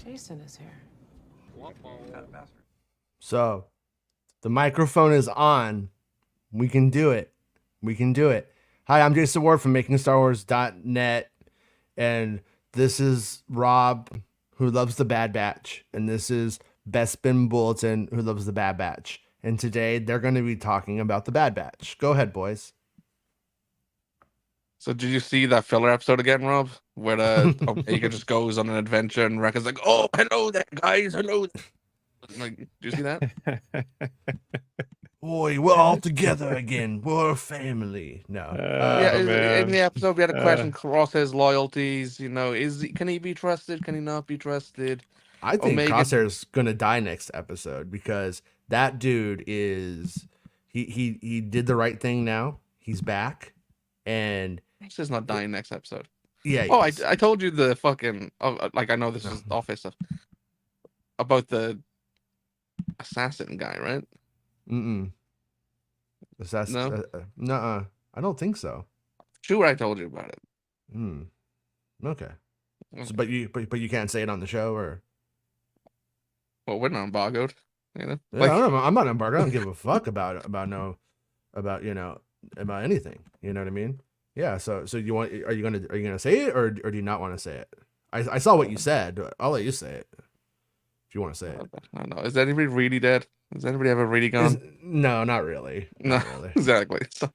Jason is here. So, the microphone is on. We can do it. We can do it. Hi, I'm Jason Ward from MakingStarWars.net, and this is Rob, who loves the Bad Batch, and this is Bespin Bulletin, who loves the Bad Batch. And today they're going to be talking about the Bad Batch. Go ahead, boys. So did you see that filler episode again, Rob? Where Omega just goes on an adventure and Rekka's like, "Oh, hello there, guys. Hello." Like, do you see that? Boy, we're all together again. We're a family. No. In the episode, we had a question across his loyalties. You know, can he be trusted? Can he not be trusted? I think Crosshair's gonna die next episode because that dude is he did the right thing now. He's back, and this is not dying next episode. Yeah. Oh, I told you the fucking I know this is office stuff about the assassin guy, right? Assassin? No. Nuh-uh. I don't think so. Sure, I told you about it. Okay. So, but you can't say it on the show, or? Well, we're not embargoed. You know? Yeah, I'm not embargoed. I don't give a fuck about anything. You know what I mean? Yeah. So are you gonna say it, or do you not want to say it? I saw what you said. I'll let you say it if you want to say it. I don't know. Is anybody really dead? Has anybody ever really gone? No, not really. Not really. Exactly. So.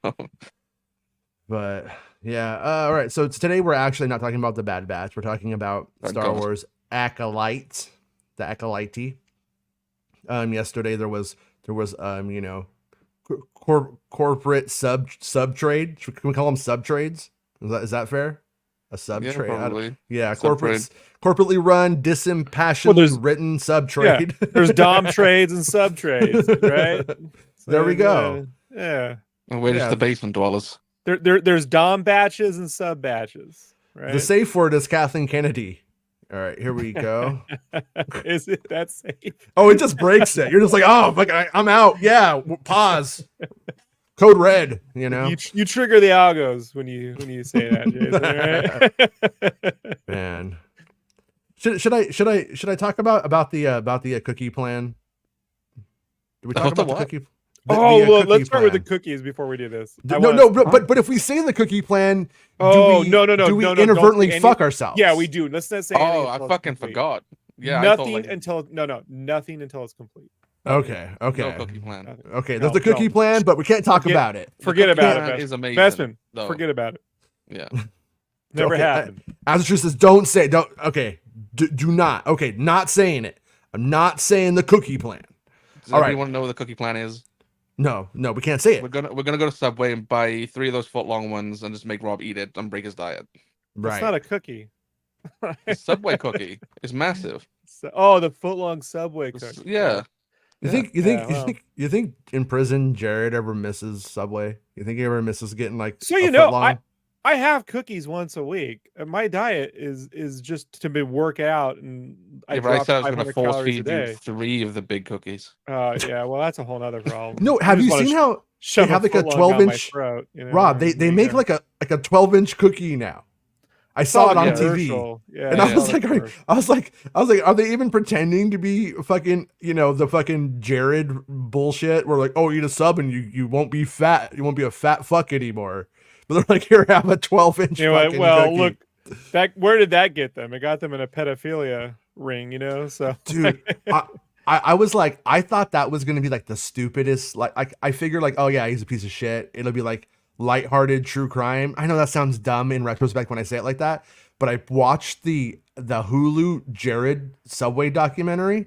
But yeah. All right. So today we're actually not talking about the Bad Batch. We're talking about Star Wars Acolyte, the Acolyte. Yesterday there was corporate sub trade. Can we call them sub trades? Is that fair? A sub trade? Corporately run, disimpassionedly written sub trade. Yeah, there's dom trades and sub trades, right? So there we go. Yeah. And we're just the basement dwellers. There's dom batches and sub batches, right? The safe word is Kathleen Kennedy. All right, here we go. Is it that safe? Oh, it just breaks it. You're just like, oh, fuck, I'm out. Yeah, pause. Code red. You know, you trigger the algos when you say that, Jason, right? Man, should I talk about the cookie plan? Did we talk about the cookie? Let's start with the cookies before we do this. But if we say the cookie plan, do we inadvertently fuck ourselves? Yeah, we do. Let's not say. Oh, I fucking forgot. Yeah, nothing until it's complete. Okay. No cookie plan. Okay, there's the cookie plan, but we can't talk about it. Forget about it. Is amazing. Bespin, forget about it. Yeah. Never happened. As the truth says, don't say. Don't. Okay. Do not. Okay, not saying it. I'm not saying the cookie plan. Does anybody want to know what the cookie plan is? No, we can't say it. We're gonna go to Subway and buy 3 of those foot-long ones and just make Rob eat it and break his diet. Right. It's not a cookie. The Subway cookie is massive. The foot-long Subway cookie. Yeah. You think in prison Jared ever misses Subway? You think he ever misses getting like I have cookies once a week. My diet is just to work out, and I said I was going to force feed you 3 of the big cookies. Yeah, well, that's a whole nother problem. No, have you seen how they have like a 12-inch? Rob, they make like a 12-inch cookie now. I saw it on TV, and I was like, are they even pretending to be fucking, the fucking Jared bullshit? We're like, oh, eat a sub and you won't be fat. You won't be a fat fuck anymore. But they're like, here, have a 12-inch. Well, look, where did that get them? It got them in a pedophilia ring, So, dude, I was like, I thought that was gonna be like the stupidest. Like I figured, like, oh yeah, he's a piece of shit. It'll be like lighthearted true crime. I know that sounds dumb in retrospect when I say it like that, but I watched the Hulu Jared Subway documentary,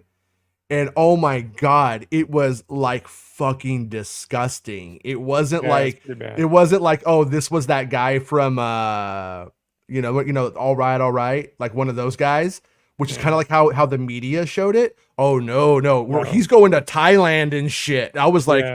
and oh my god, it was like fucking disgusting. It wasn't like oh, this was that guy from all right, like one of those guys, which is kind of like how the media showed it. Oh no, he's going to Thailand and shit. I was like,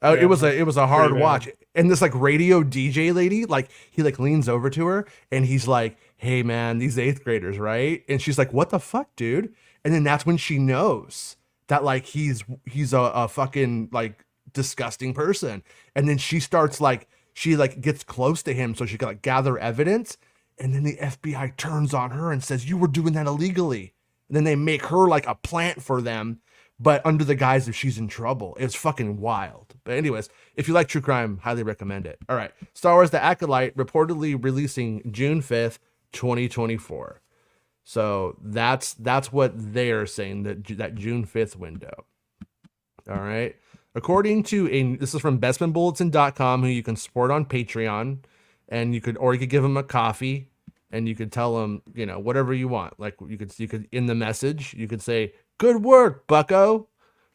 it was a hard watch. And this like radio DJ lady, like he like leans over to her and he's like, hey man, these 8th graders, right? And she's like, what the fuck, dude? And then that's when she knows that like he's a fucking like disgusting person. And then she starts like, she like gets close to him so she can like gather evidence. And then the FBI turns on her and says, you were doing that illegally. And then they make her like a plant for them, but under the guise of she's in trouble. It's fucking wild. But anyways, if you like true crime, highly recommend it. All right. Star Wars The Acolyte reportedly releasing June 5th, 2024. So that's what they are saying, that June 5th window. All right. According to this is from bestmanbulletin.com, who you can support on Patreon, and you could give them a coffee, and you could tell them, you know, whatever you want. Like you could in the message, you could say, "Good work, Bucko,"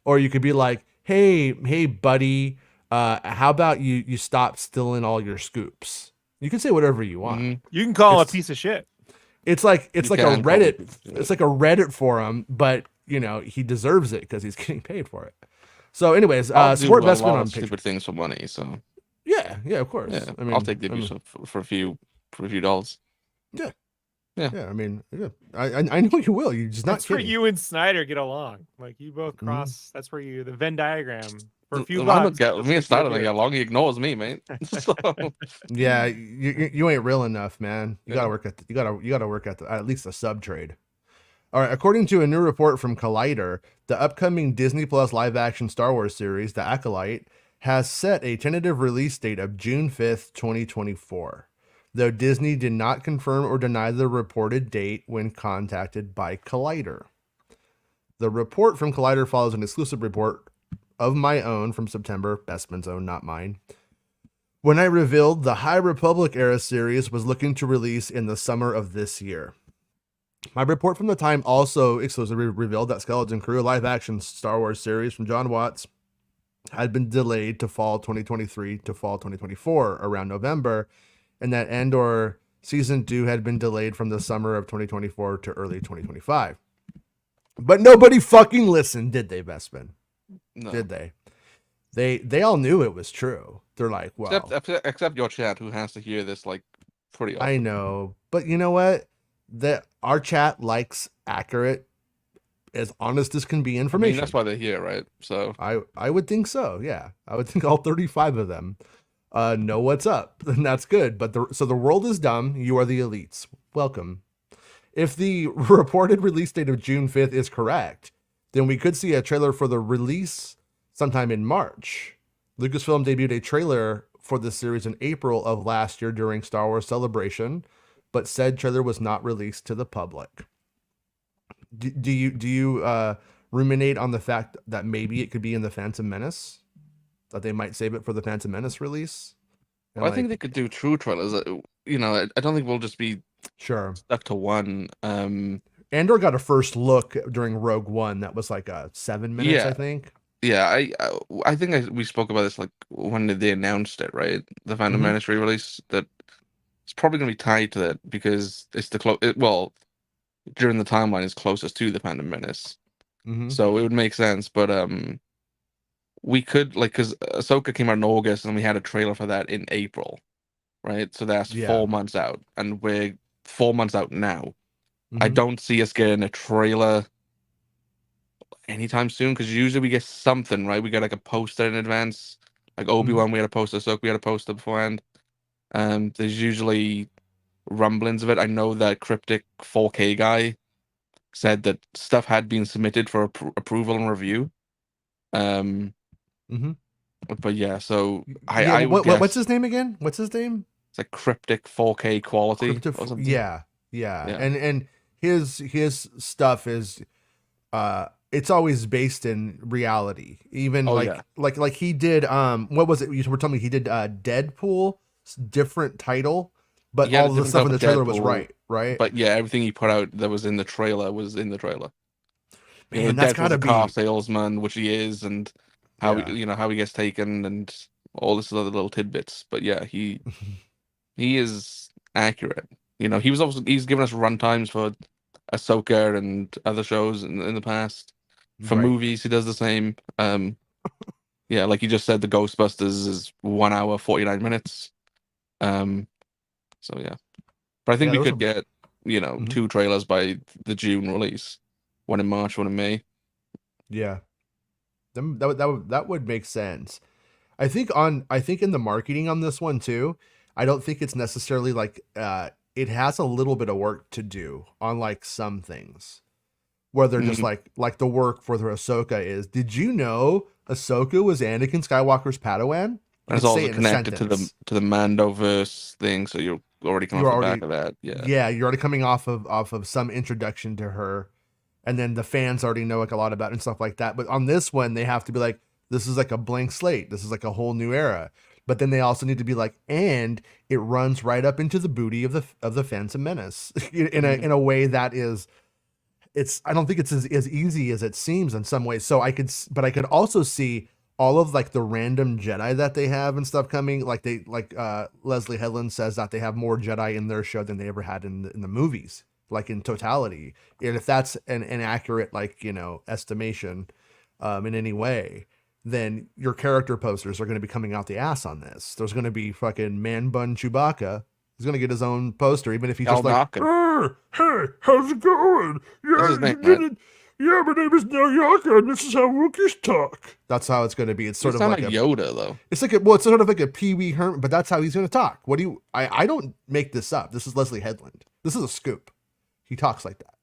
or you could be like, "Hey, buddy, how about you stop stealing all your scoops?" You can say whatever you want. Mhm. You can call him a piece of shit. It's like a You can call Reddit. him- It's like a Reddit forum, but you know he deserves it because he's getting paid for it. So, anyways, I'll do support a Bestman lot on of Patreon. stupid things for money, so Yeah, of course. yeah, I mean, I'll take the abuse for a few dollars. Yeah. Yeah. I mean, yeah. I know you will. You're just not That's where kidding. you and Snyder get along. Like you both cross. That's where the Venn diagram for a few I bucks. don't get that's me what and Snyder you don't do. get along. He ignores me, mate. So Yeah, you ain't real enough, man. You Yeah. gotta work at you gotta work at least a sub trade. All right. According to a new report from Collider, the upcoming Disney Plus live action Star Wars series, The Acolyte, has set a tentative release date of June 5th, 2024. Though Disney did not confirm or deny the reported date when contacted by Collider. The report from Collider follows an exclusive report of my own from September, Bestman's own, not mine, when I revealed the High Republic era series was looking to release in the summer of this year. My report from the time also exclusively revealed that Skeleton Crew, a live-action Star Wars series from John Watts, had been delayed to fall 2023 to fall 2024 around November, and that Andor Season 2 had been delayed from the summer of 2024 to early 2025. But nobody fucking listened, did they, Bestman? no. Did they? They all knew it was true. They're like, well, Except your chat, who has to hear this like pretty often. I know, but you know what? That our chat likes accurate, as honest as can be I mean, information. that's why they're here, right? So I would think so. Yeah, I would think all 35 of them know what's up, and that's good. But so the world is dumb. You are the elites. Welcome. If the reported release date of June 5th is correct, then we could see a trailer for the release sometime in March. Lucasfilm debuted a trailer for the series in April of last year during Star Wars Celebration, but said trailer was not released to the public. Do you ruminate on the fact that maybe it could be in the Phantom Menace? That they might save it for the Phantom Menace release? And I think they could do true trailers. You know, I don't think we'll just be sure. stuck to one. Andor got a first look during Rogue One that was like 7 minutes, Yeah. I think. Yeah, I think we spoke about this like when they announced it, right? The Phantom Mhm. Menace re-release, that it's probably going to be tied to that because it's during the timeline is closest to the Phantom Menace, Mhm. so it would make sense. But we could because Ahsoka came out in August and we had a trailer for that in April, right? So that's Yeah. 4 months out, and we're 4 months out now. I Mhm. don't see us getting a trailer anytime soon because usually we get something, right? We get like a poster in advance. Like Obi-Wan, we had a poster. Ahsoka, we had a poster beforehand. There's usually rumblings of it. I know that Cryptic 4K guy said that stuff had been submitted for approval and review. Mhm. But yeah, so Yeah, I would guess what's his name again? What's his name? it's like Cryptic 4K quality or something. Yeah. And his stuff is it's always based in reality. Even Oh, like yeah. like he did what was it? You were telling me he did Deadpool, different title, but He had a all the different stuff in type the of trailer was Deadpool, right? But yeah, everything he put out that was in the trailer was in the trailer. You know, Man, that's Deadpool's gotta a car be salesman, which he is, and how Yeah. how he gets taken and all this other little tidbits. But yeah, he is accurate. You know, he's given us run times for Ahsoka and other shows in the past. For Right. movies, he does the same. Yeah, like you just said, the Ghostbusters is 1 hour 49 minutes. So yeah, but I think Yeah, we those could are- get Mhm. 2 trailers by the June release, one in March, one in May. Yeah. That would make sense. I think in the marketing on this one too, I don't think it's necessarily like it has a little bit of work to do on like some things where they're just like the work for the Ahsoka is. Did you know Ahsoka was Anakin Skywalker's Padawan? You And it's could say also it in a connected sentence. to the Mandoverse thing, so you're already coming You're off the back already, of that. Yeah. yeah, you're already coming off of some introduction to her, and then the fans already know like a lot about it and stuff like that. But on this one, they have to be like, this is like a blank slate. This is like a whole new era. But then they also need to be like, and it runs right up into the booty of the Phantom Menace in a way that is, it's, I don't think it's as easy as it seems in some ways. So I could also see all of like the random Jedi that they have and stuff coming. Like Leslie Headland says that they have more Jedi in their show than they ever had in the movies, like in totality. And if that's an accurate, like, estimation, in any way, then your character posters are going to be coming out the ass on this. There's going to be fucking Man Bun Chewbacca. He's going to get his own poster, even if he's just like, hey, how's it going? That's his name, right? Yeah, my name is Naryaka, and this is how Wookiees talk. That's how it's going to be. It's sort of like Yoda, though. It's like it's sort of like a Pee Wee Herman, but that's how he's going to talk. What do you? I don't make this up. This is Leslie Headland. This is a scoop. He talks like that.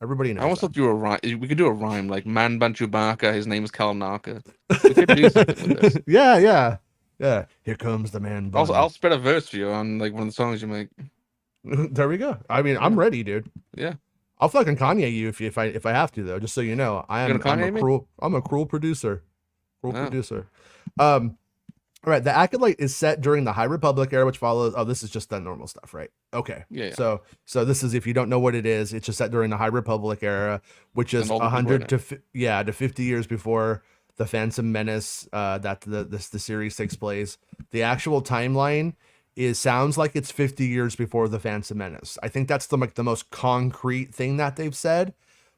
Everybody knows. I almost thought you were rhyme. We could do a rhyme like Man Bun Chewbacca. His name is Kalnaka. We could do something with this. Yeah. Here comes the Man Bun. Also, I'll spit a verse for you on like one of the songs you make. There we go. I mean, I'm ready, dude. Yeah. I'll fucking Kanye you if I have to, though. Just so you know, I'm a cruel producer. Producer. All right, the Acolyte is set during the High Republic era, which follows. Oh, this is just the normal stuff, right? Okay. Yeah. So this is, if you don't know what it is, it's just set during the High Republic era, which is 100 to 50 years before the Phantom Menace. That the series takes place. The actual timeline sounds like it's 50 years before the Phantom Menace. I think that's the most concrete thing that they've said.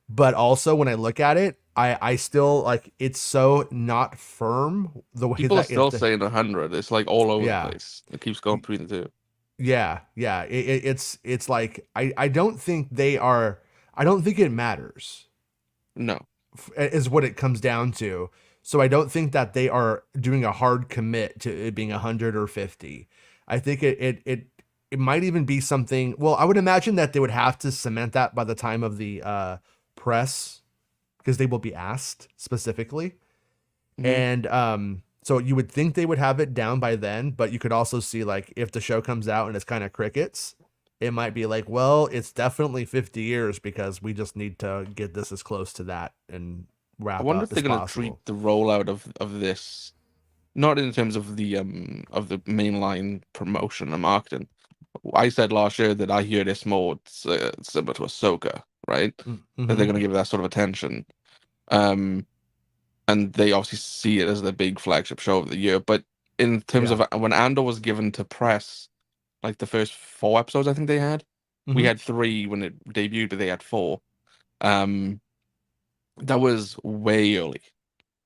But also, when I look at it, I still like, it's so not firm the way people are still saying 100. It's like all over the place. It keeps going between the two. Yeah. It's like I don't think they are. I don't think it matters. No, is what it comes down to. So I don't think that they are doing a hard commit to it being 100 or 50. I think it might even be something. Well, I would imagine that they would have to cement that by the time of the press, because they will be asked specifically. And so you would think they would have it down by then, but you could also see, like, if the show comes out and it's kind of crickets, it might be like, well, it's definitely 50 years because we just need to get this as close to that and wrap up. I wonder if they're going to treat the rollout of this not in terms of the mainline promotion and marketing. I said last year that I hear this more similar to Ahsoka, right? That they're going to give that sort of attention. And they obviously see it as the big flagship show of the year. But in terms of when Andor was given to press, like the first 4 episodes I think they had, we had 3 when it debuted, but they had 4. That was way early.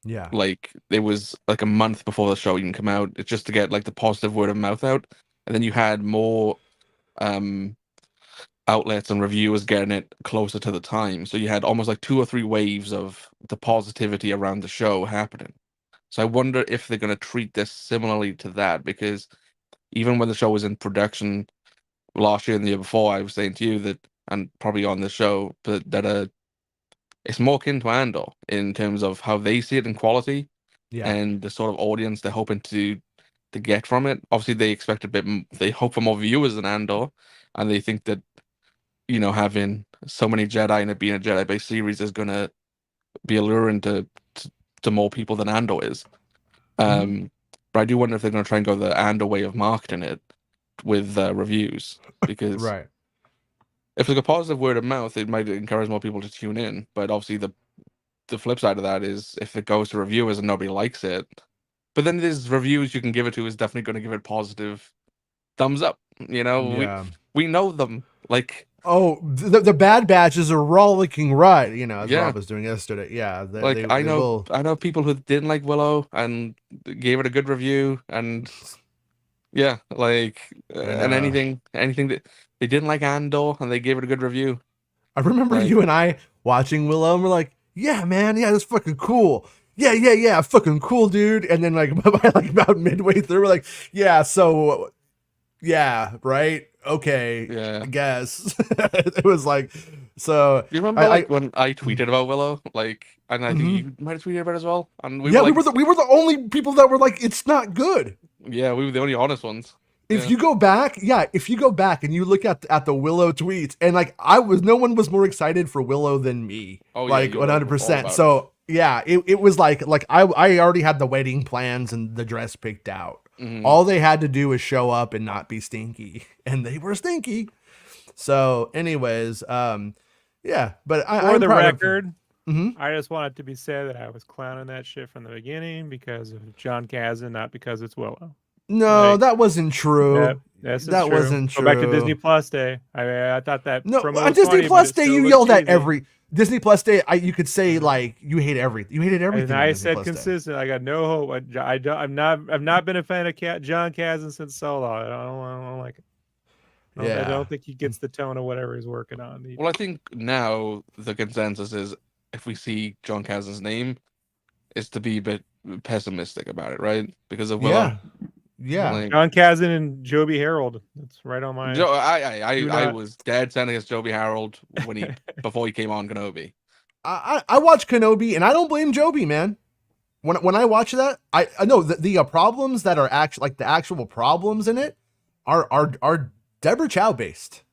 Yeah. Like, it was like a month before the show even come out. It's just to get like the positive word of mouth out. And then you had more outlets and reviewers getting it closer to the time. So you had almost like 2 or 3 waves of the positivity around the show happening. So I wonder if they're going to treat this similarly to that, because even when the show was in production last year and the year before, I was saying to you that, and probably on the show, that it's more akin to Andor in terms of how they see it in quality and the sort of audience they're hoping to get from it. Obviously, they expect they hope for more viewers than Andor, and they think that, you know, having so many Jedi and it being a Jedi-based series is going to be alluring to more people than Andor is. But I do wonder if they're going to try and go the Andor way of marketing it with reviews, because if there's a positive word of mouth, it might encourage more people to tune in. But obviously, the flip side of that is if it goes to reviewers and nobody likes it, but then there's reviews you can give it to is definitely going to give it positive thumbs up. You know, we know them. Like, the Bad Batch is a rollicking ride, you know, as Rob was doing yesterday. Yeah. I know people who didn't like Willow and gave it a good review, and and anything that they didn't like Andor and they gave it a good review. I remember you and I watching Willow and we're like, yeah, man, yeah, that's fucking cool. Yeah, fucking cool, dude. And then like about midway through, we're like, yeah, so Yeah, right. Okay, Yeah. I guess it was like so. Do you remember like when I tweeted about Willow? Like, and I think Mhm. you might have tweeted about it as well. And we Yeah, were like, we were the only people that were like, it's not good. yeah, we were the only honest ones. If Yeah. you go back, if you go back and you look at the Willow tweets, and like no one was more excited for Willow than me. Oh yeah, Like you were all 100%. about it. So yeah, it was like I already had the wedding plans and the dress picked out. Mhm. All they had to do was show up and not be stinky, and they were stinky. So, anyways, yeah, but For I'm the proud record, Mhm. I just want it to be said that I was clowning that shit from the beginning because of John Kazan, not because it's Willow. No, Like, that wasn't true. That's That true. wasn't Go back to Disney true. Plus Day. I thought that No, promo on was Disney funny, but Plus it Day, still you looked yelled at cheesy. every Disney Plus Day. You could say like you hated everything. You hated everything. And on I Disney said Plus Day. consistent. I got no hope. I've not been a fan of John Kazan since Solo. I don't like it. I Yeah. don't think he gets the tone of whatever he's working on. Well, I think now the consensus is if we see John Kazan's name, is to be a bit pessimistic about it, right? Because of Willow. Yeah. Like, John Kazan and Joby Harold. That's right on my. I was dead set against Joby Harold when before he came on Kenobi. I watched Kenobi and I don't blame Joby, man. When I watch that, I know the problems that are actually like the actual problems in it are Deborah Chow based.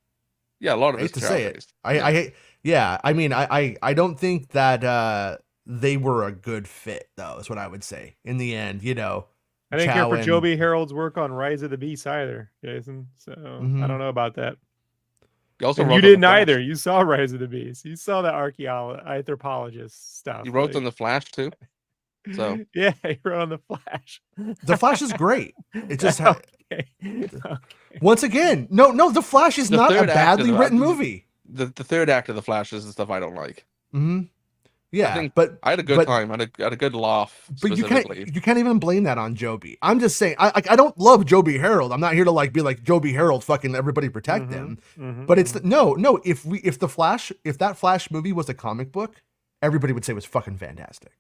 Yeah, a lot of I hate it's to Chow say based. I hate. Yeah, I mean, I don't think that they were a good fit though. Is what I would say in the end. You know, I didn't Chow care for and- Joby Harold's work on Rise of the Beast either, Jason. So I don't know about that. You also And wrote you on the didn't Flash. either. You saw Rise of the Beast. You saw the anthropologist stuff. You wrote on the Flash too. So yeah, he wrote on the Flash. The Flash is great. It just okay. Once again, no, The Flash is The not a third act badly of written movie. The third act of the Flash is the stuff I don't like. Mm-hmm. Yeah, I think but I had a good time. I had a good laugh. But Specifically. you can't even blame that on Joby. I'm just saying I don't love Joby Harold. I'm not here to like be like Joby Harold, fucking everybody protect him. But it's no. If that Flash movie was a comic book, everybody would say it was fucking fantastic.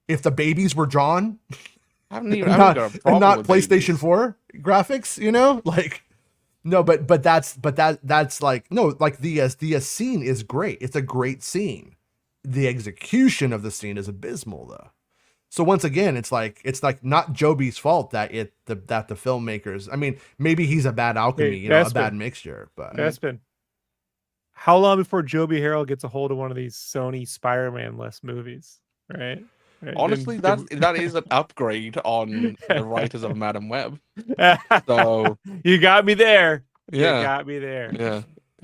If the babies were drawn, I haven't not got a problem not with PlayStation babies. 4 graphics, you know, like no, but that's like no, like the scene is great. It's a great scene. The execution of the scene is abysmal though. So once again, it's like not Joby's fault that the filmmakers. I mean, maybe he's a bad alchemy, Hey, a bad mixture. But Bespin, how long before Joby Harold gets a hold of one of these Sony Spider-Man-less movies? Right. Honestly, that is an upgrade on the writers of Madam Web. So you got me there. Yeah. You got me there. Yeah.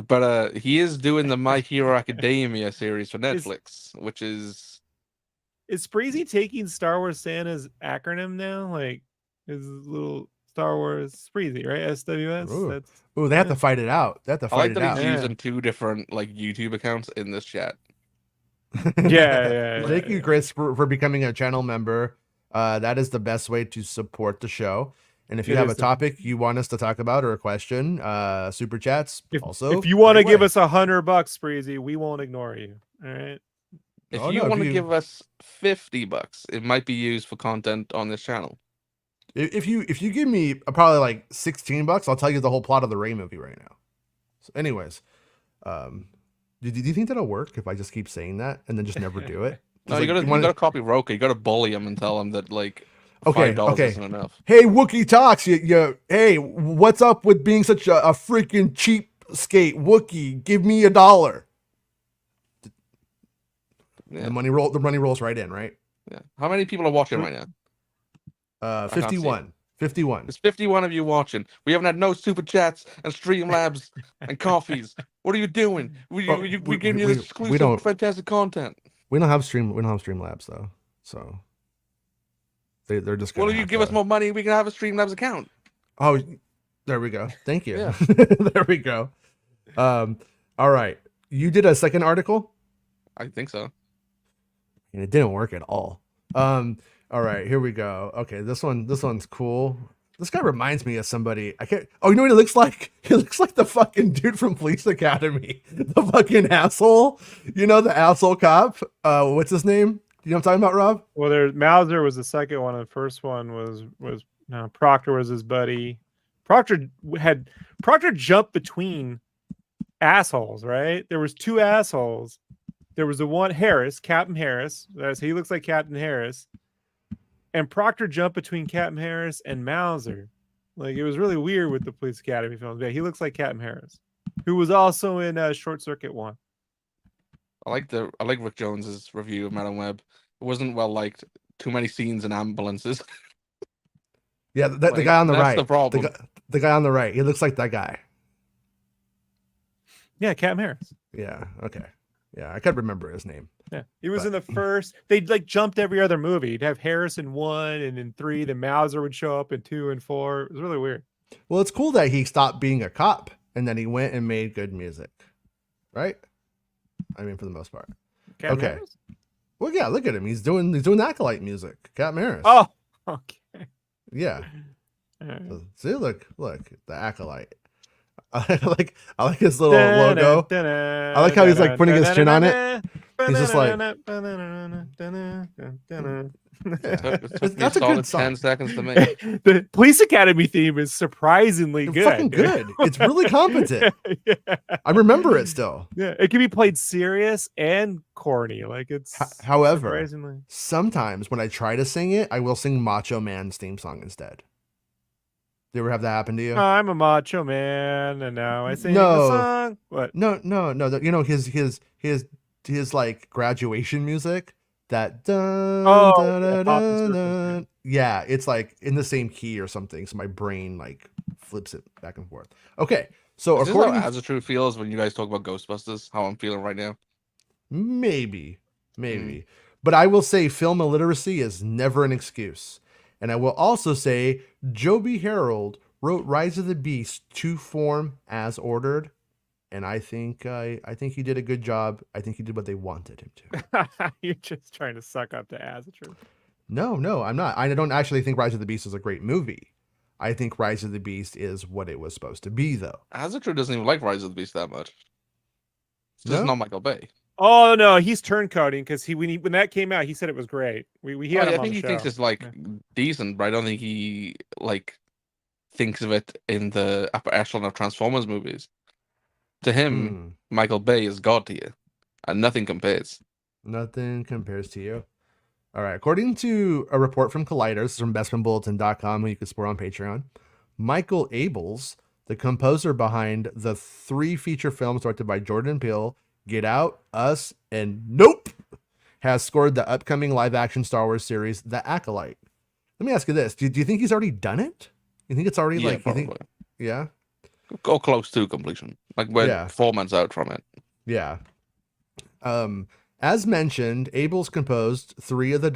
But he is doing the My Hero Academia series for Netflix, which is Spreezy taking Star Wars Santa's acronym now? Like his little Star Wars Spreezy, right? SWS. Ooh, they have to fight it out. They have to I fight like it that out. he's using two different like YouTube accounts in this chat. Yeah. Thank you, Chris, for becoming a channel member. That is the best way to support the show. And if you have a topic you want us to talk about or a question, super chats. Also, if you want to give us $100, Spreezy, we won't ignore you. All right. If you want to give us $50, it might be used for content on this channel. If you give me probably like $16, I'll tell you the whole plot of the Ray movie right now. So, anyways, do you think that'll work if I just keep saying that and then just never do it? No, you gotta copy Roka. You gotta bully him and tell him that like $5 isn't enough. Hey, Wookie talks. Hey, what's up with being such a freaking cheap skate? Wookie, give me $1. Yeah. The money rolls right in, right? Yeah. How many people are watching right now? 51. 51. There's 51 of you watching. We haven't had no super chats and Streamlabs and coffees. What are you doing? We giving you this exclusive, fantastic content. We don't have Streamlabs though, so they're just. Well, if you give us more money, we can have a Streamlabs account. Oh, there we go. Thank you. Yeah. There we go. All right, you did a second article. I think so. And it didn't work at all. All right, here we go. Okay, this one's cool. This guy reminds me of somebody. I can't. Oh, you know what he looks like? He looks like the fucking dude from Police Academy. The fucking asshole. You know, the asshole cop. What's his name? You know what I'm talking about, Rob? Well, Mauser was the second one. The first one was Proctor was his buddy. Proctor jumped between assholes, right? There was two assholes. There was the one Harris, Captain Harris. He looks like Captain Harris. And Proctor jumped between Captain Harris and Mauser. Like, it was really weird with the Police Academy films. Yeah, he looks like Captain Harris, who was also in Short Circuit 1. I like Rick Jones's review of Madam Web. It wasn't well liked. Too many scenes in ambulances. Yeah, the guy on the that's right. the problem. The guy on the right. He looks like that guy. Yeah, Captain Harris. Yeah. Okay. Yeah, I could remember his name. Yeah, he was in the first. They like jumped every other movie. You'd have Harris in 1, and in 3, the Mauser would show up in 2 and 4. It was really weird. Well, it's cool that he stopped being a cop and then he went and made good music, right? I mean, for the most part. Captain Okay. Harris? Well, yeah. Look at him. He's doing Acolyte music. Captain Harris. Oh, okay. Yeah. All right. See, look, the Acolyte. I like his little logo. I like how he's like putting his chin on it. He's just like, It took me That's a solid good song. 10 seconds to make. The Police Academy theme is surprisingly good. Fucking good. It's really competent. Yeah. I remember it still. Yeah, it can be played serious and corny. Like, it's However, surprisingly. sometimes when I try to sing it, I will sing Macho Man's theme song instead. Do you ever have that happen to you? I'm a macho man, and now I sing No. the song. What? No. You know his like graduation music. That dun, Oh, dun, yeah, dun, Pop and dun, Circle, dun. Yeah, it's like in the same key or something. So my brain like flips it back and forth. Okay, so Is this according how As the Truth feels when you guys talk about Ghostbusters? How I'm feeling right now. maybe, but I will say film illiteracy is never an excuse, and I will also say Joby Harold wrote Rise of the Beast to form as ordered. And I think he did a good job. I think he did what they wanted him to. You're just trying to suck up to As the Truth. No, I'm not. I don't actually think Rise of the Beast is a great movie. I think Rise of the Beast is what it was supposed to be, though. As the Truth doesn't even like Rise of the Beast that much. It's just No? not Michael Bay. Oh no, he's turncoating because when that came out, he said it was great. We had him I on think the he show. thinks it's like decent, but I don't think he like thinks of it in the upper echelon of Transformers movies. To him, Michael Bay is God tier, and nothing compares. Nothing compares to you. All right. According to a report from Colliders from bestmanbulletin.com, who you can support on Patreon, Michael Abels, the composer behind the 3 feature films directed by Jordan Peele, Get Out, Us, and Nope, has scored the upcoming live-action Star Wars series, The Acolyte. Let me ask you this. Do you think he's already done it? You think it's already like... probably. You think, yeah? Go close to completion. Like we're 4 months out from it. Yeah. As mentioned, Abels composed 3 of the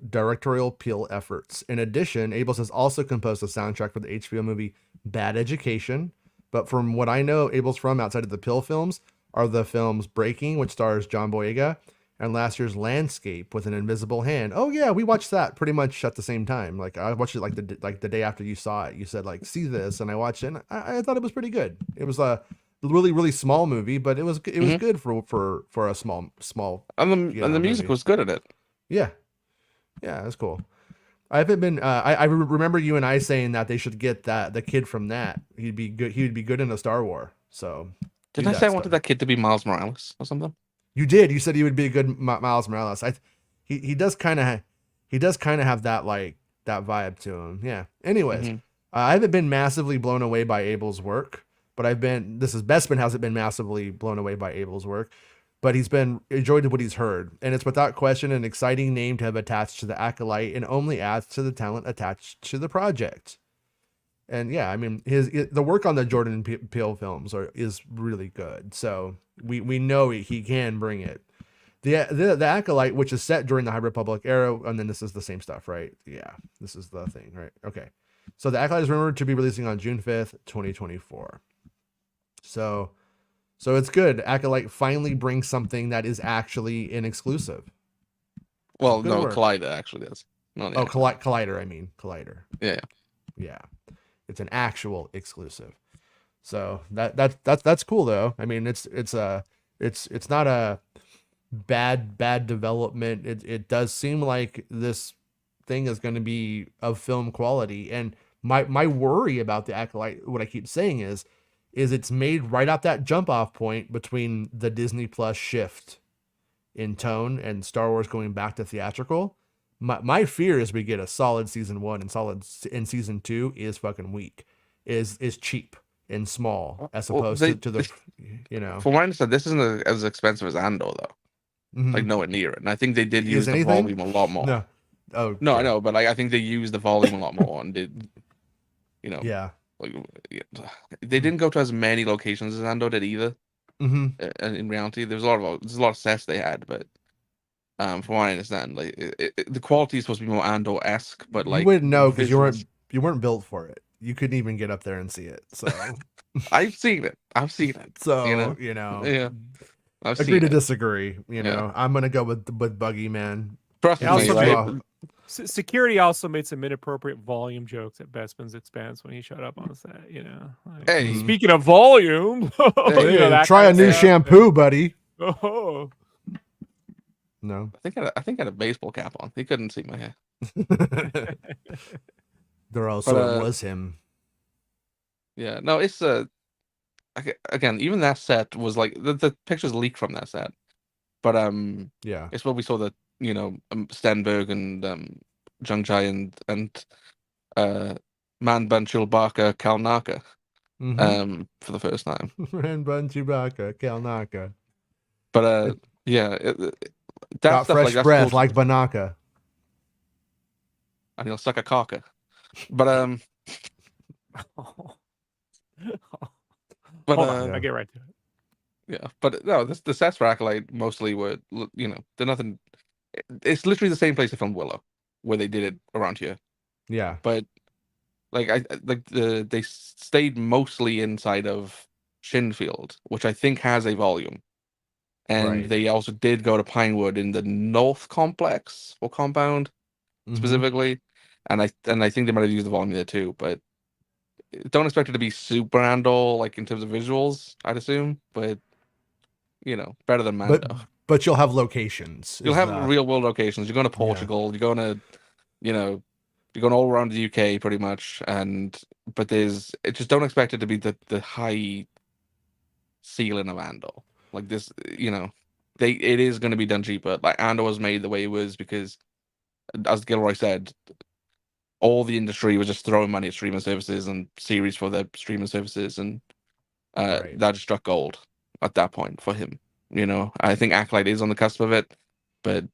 directorial Peele efforts. In addition, Abels has also composed the soundtrack for the HBO movie Bad Education. But from what I know, Abels from outside of the Peele films are the films Breaking, which stars John Boyega, and last year's Landscape with an Invisible Hand. Oh yeah, we watched that pretty much at the same time. Like I watched it like the day after you saw it. You said like, see this, and I watched it. And I thought it was pretty good. It was a really small movie, but it was good for a small. And the music movie. was good in it. Yeah, that's cool. I haven't been. I remember you and I saying that they should get the kid from that. He'd be good. He would be good in a Star Wars. So didn't I say I wanted that kid to be Miles Morales or something? You did. You said he would be a good Miles Morales. He does kind of have that like that vibe to him. Yeah. Anyways, I haven't been massively blown away by Abel's work, but Bestman hasn't been massively blown away by Abel's work, but he's been enjoyed what he's heard, and it's without question an exciting name to have attached to the Acolyte, and only adds to the talent attached to the project. And yeah, I mean, the work on the Jordan Peele films is really good. So we know he can bring it. The Acolyte, which is set during the High Republic era, and then this is the same stuff, right? Yeah, this is the thing, right? Okay. So the Acolyte is rumored to be releasing on June 5th, 2024. So it's good. Acolyte finally brings something that is actually an exclusive. Well, Good no, work. Collider actually is. Collider. I mean, Collider. Yeah. It's an actual exclusive. So that's cool though. I mean, it's not a bad development. It does seem like this thing is going to be of film quality, and My worry about the Acolyte, what I keep saying is it's made right at that jump off point between the Disney Plus shift in tone and Star Wars going back to theatrical. My fear is we get a solid season 1 and solid in season 2 is fucking weak, is cheap and small as Well, opposed they, to the, you know. from what I understand, this isn't as expensive as Andor though. Like Mhm. nowhere near it. And I think they did Is use the anything? volume a lot more. No. Oh, No, I okay. know, but like I think they used the volume a lot more and did, you know, Yeah. like they didn't go to as many locations as Andor did either. Mm-hmm. In reality, there's a lot of sets they had, but from what I understand, like the quality is supposed to be more Andor-esque, but You like wouldn't the know because visuals. you weren't built for it. You couldn't even get up there and see it. So I've seen it. I've seen it. You so know, you know, yeah, I've agree seen to it. disagree. You Yeah, know, I'm gonna go with Buggy Man. trust It He me, also takes you made right? off. security also made some inappropriate volume jokes at Bestman's expense when he showed up on set. You know, like, Hey, speaking of volume, Hey, you know, that try kind a of new stuff. shampoo, buddy. Oh, No. I think I had a baseball cap on. He couldn't see my hair. There But also it was him. yeah, no, it's again, even that set was like the pictures leaked from that set. But Yeah. it's where we saw that, Stenberg and Jung Jai and Man Ban Chulbaka Kalnaka Mm-hmm. for the first time. Ran Bun Chewbacca, Kalnaka. But yeah, that Got stuff like fresh that's cool. breath like Banaka. And he'll suck a cocker. But hold on, Yeah. I get right to it. yeah, but no, the sets for Acolyte mostly were, they're nothing. It's literally the same place they filmed Willow, where they did it around here. Yeah. But like they stayed mostly inside of Shinfield, which I think has a volume, and Right. they also did go to Pinewood in the North Complex or compound Mm-hmm. specifically, and I think they might have used the volume there too, but don't expect it to be super Andor like in terms of visuals, I'd assume, but better than Mando. But you'll have locations. You'll Is have the real world locations. You're going to Yeah. Portugal. You're going to, you're going all around the UK pretty much. But just don't expect it to be the high ceiling of Andor. Like this, it is going to be done cheaper. Like Andor was made the way it was because, as Gilroy said, all the industry was just throwing money at streaming services and series for their streaming services, and Right. that just struck gold at that point for him. I think Acolyte is on the cusp of it, but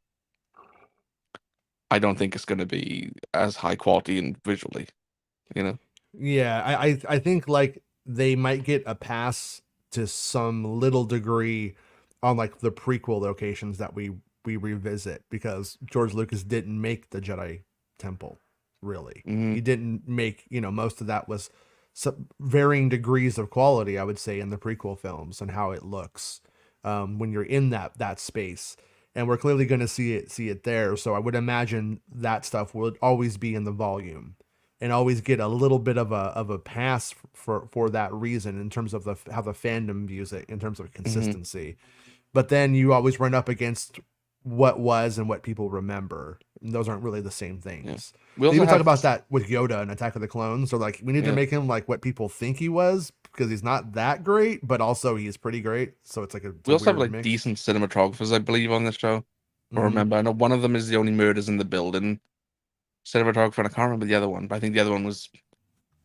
I don't think it's going to be as high quality and visually. Yeah, I think like they might get a pass to some little degree on like the prequel locations that we revisit because George Lucas didn't make the Jedi Temple, really. Mhm. He didn't make, most of that was some varying degrees of quality, I would say, in the prequel films and how it looks when you're in that space. And we're clearly going to see it there. So I would imagine that stuff would always be in the volume and always get a little bit of a pass for that reason in terms of how the fandom views it in terms of consistency. But then you always run up against what was and what people remember. And those aren't really the same things. Yeah. We also They even talk have about that with Yoda and Attack of the Clones. So like we need to Yeah. make him like what people think he was because he's not that great, but also he's pretty great. So it's like we also have weird like mix. decent cinematographers, I believe, on this show. I Mhm. remember. I know one of them is the only murders in the building cinematographer, and I can't remember the other one, but I think the other one was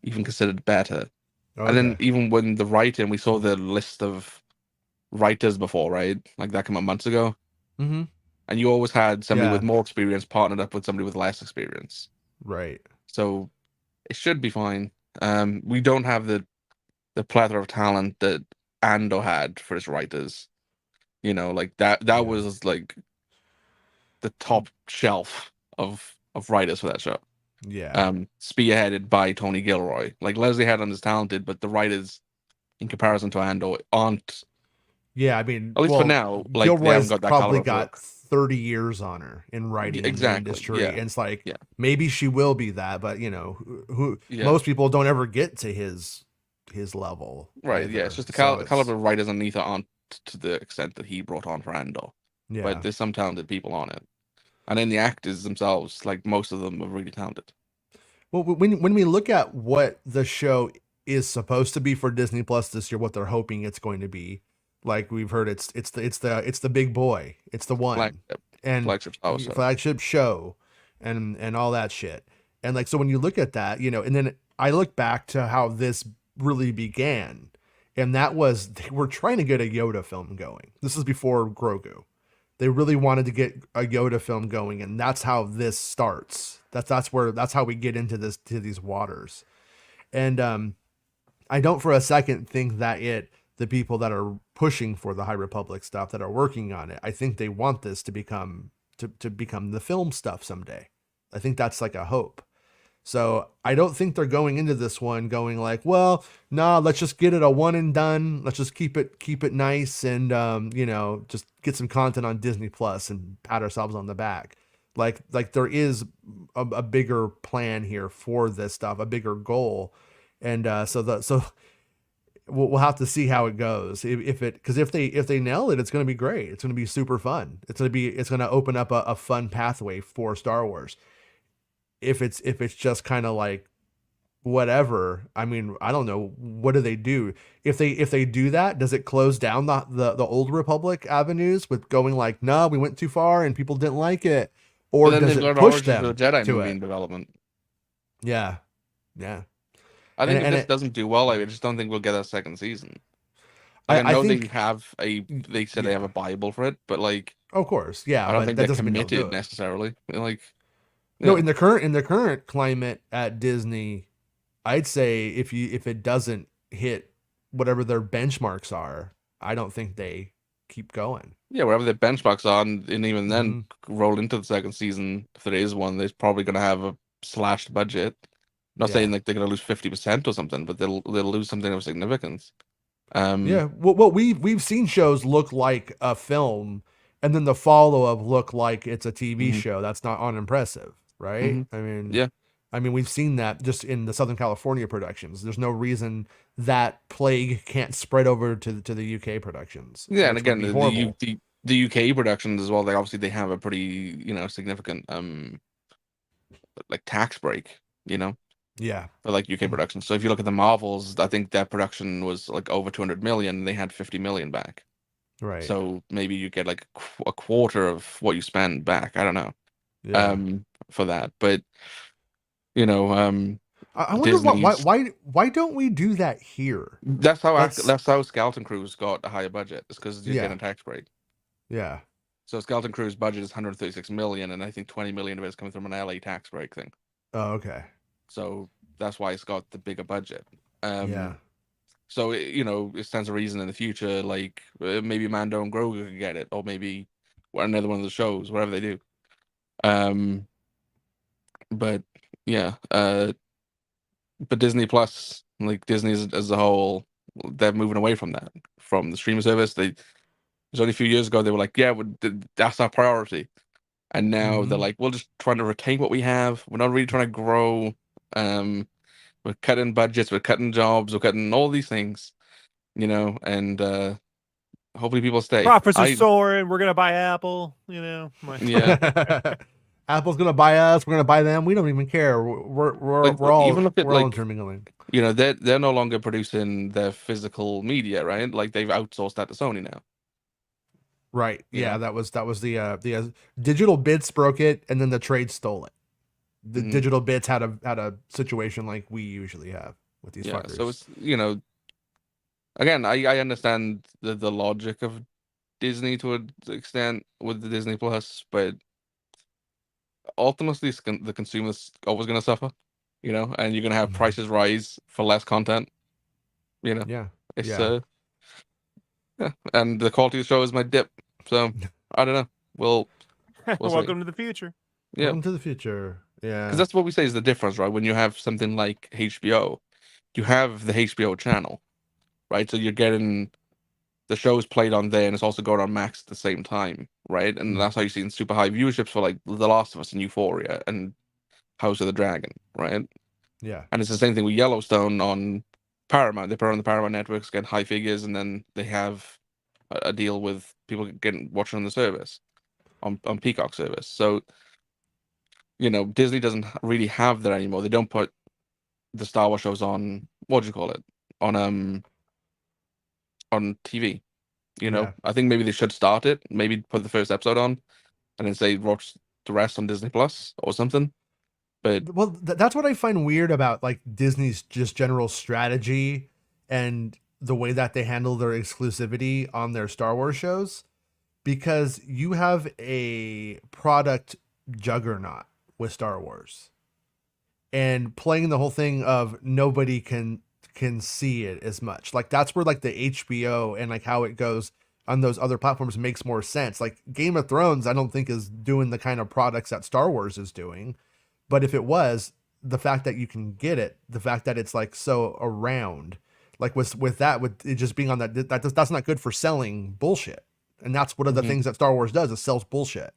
even considered better. And then Okay. even when the writing, we saw the list of writers before, right? Like that came out months ago. Mm-hmm. And you always had somebody Yeah. with more experience partnered up with somebody with less experience. Right. So it should be fine. We don't have the plethora of talent that Andor had for his writers. Like that Yeah. was like the top shelf of writers for that show. Yeah. Spearheaded by Tony Gilroy. Like Leslie Headland is talented, but the writers in comparison to Andor aren't, Yeah, I mean, at least for well, now, like they haven't Gilroy's got that probably caliber of got work. 30 years on her in writing in the Exactly. industry. Yeah. And it's like, Yeah. maybe she will be that, but who Yeah. most people don't ever get to his level. Right. Either. Yeah. It's just the So caliber of writers underneath it aren't to the extent that he brought on for Andor. yeah. But there's some talented people on it. And then the actors themselves, like most of them are really talented. Well, when we look at what the show is supposed to be for Disney Plus this year, what they're hoping it's going to be, like we've heard, it's the big boy, it's the one, Flagship, and flagship Star Wars. flagship show, and all that shit. And like so, when you look at that, and then I look back to how this really began, and that was they were trying to get a Yoda film going. This is before Grogu. They really wanted to get a Yoda film going, and that's how this starts. That's how we get into these waters. And I don't for a second think that the people that are pushing for the High Republic stuff that are working on it, I think they want this to become the film stuff someday. I think that's like a hope. So I don't think they're going into this one going like, well, nah, let's just get it a one and done. Let's just keep it nice and just get some content on Disney Plus and pat ourselves on the back. Like there is a bigger plan here for this stuff, a bigger goal, and so we'll have to see how it goes. If they nail it, it's going to be great. It's going to be super fun. It's going to open up a fun pathway for Star Wars. If it's just kind of like whatever, I mean, I don't know, what do they do if they do that? Does it close down the old Republic avenues with going like, no, we went too far and people didn't like it, or But then does they've it got push Origins them of the Jedi to movie it? in development. Yeah. I think if And this doesn't do well, I just don't think we'll get a second season. Like, I I know they think have they said they have a Bible for it, but like of course, yeah, I don't but think that they're doesn't mean they'll do committed it. necessarily. Like, No, yeah, in the current climate at Disney, I'd say if it doesn't hit whatever their benchmarks are, I don't think they keep going. yeah, wherever their benchmarks are, and even then Hmm. roll into the second season, if there is one, they're probably gonna have a slashed budget. Not saying Yeah. like they're gonna lose 50% or something, but they'll lose something of significance. Yeah. Well, we've seen shows look like a film, and then the follow up look like it's a TV hmm show. That's not unimpressive, right? hmm yeah, I mean, we've seen that just in the Southern California productions. There's no reason that plague can't spread over to the UK productions, yeah, and which would again, be horrible. the UK productions as well. They obviously they have a pretty significant like tax break, Yeah. for like UK productions. So if you look at the Marvels, I think their production was like over 200 million. They had 50 million back. Right. So maybe you get like a quarter of what you spend back. I don't know. Yeah. For that, but you know, I wonder Disney's why don't we do that here? Let's that's how Skeleton Crew's got a higher budget. It's because you're getting yeah. a tax break. Yeah. So Skeleton Crew's budget is 136 million, and I think 20 million of it is coming from an LA tax break thing. Oh, okay. So that's why it's got the bigger budget. Yeah. So it stands a reason in the future, like maybe Mando and Grogu could get it, or maybe another one of the shows, whatever they do. But yeah, but Disney Plus, like Disney as a whole, they're moving away from that, from the streaming service. It was only a few years ago they were like, yeah, that's our priority, and now they're Hmm. like, we're just trying to retain what we have. We're not really trying to grow. We're cutting budgets, we're cutting jobs, we're cutting all these things, and hopefully people stay. Profits are soaring. We're gonna buy Apple. Yeah, Apple's gonna buy us. We're gonna buy them. We don't even care. like We're all even look at like intermingling. they're no longer producing their physical media, right? Like they've outsourced that to Sony now. Right. You Yeah. know, That was the digital bits broke it, and then the trade stole it. The hmm digital bits had a situation like we usually have with these yeah. So fuckers. it's again, I understand the logic of Disney to an extent with the Disney Plus, but ultimately the consumer's always going to suffer, and you're going to have Mhm. prices rise for less content. Yeah. It's Yeah. yeah, and the quality of the show is my dip. So I don't know. We'll see. Welcome to the future. Yeah, Welcome to the future. because Yeah. that's what we say is the difference, right? When you have something like HBO, you have the HBO channel, right? So you're getting the show's played on there, and it's also going on Max at the same time, right? And Mhm. that's how you're seeing super high viewerships for like The Last of Us and Euphoria and House of the Dragon, right? Yeah. And it's the same thing with Yellowstone on Paramount. They put it on the Paramount networks, get high figures, and then they have a deal with people getting watching on the service on Peacock service. So Disney doesn't really have that anymore. They don't put the Star Wars shows on, what do you call it, on TV. Yeah. I think maybe they should start it. Maybe put the first episode on, and then say watch the rest on Disney Plus or something. But Well, that's what I find weird about like Disney's just general strategy and the way that they handle their exclusivity on their Star Wars shows, because you have a product juggernaut with Star Wars, and playing the whole thing of nobody can see it as much. Like that's where like the HBO and like how it goes on those other platforms makes more sense. Like Game of Thrones, I don't think is doing the kind of products that Star Wars is doing. But if it was, the fact that you can get it, the fact that it's like so around, like with that, with it just being on that's not good for selling bullshit. And that's one of the things that Star Wars does, is sells bullshit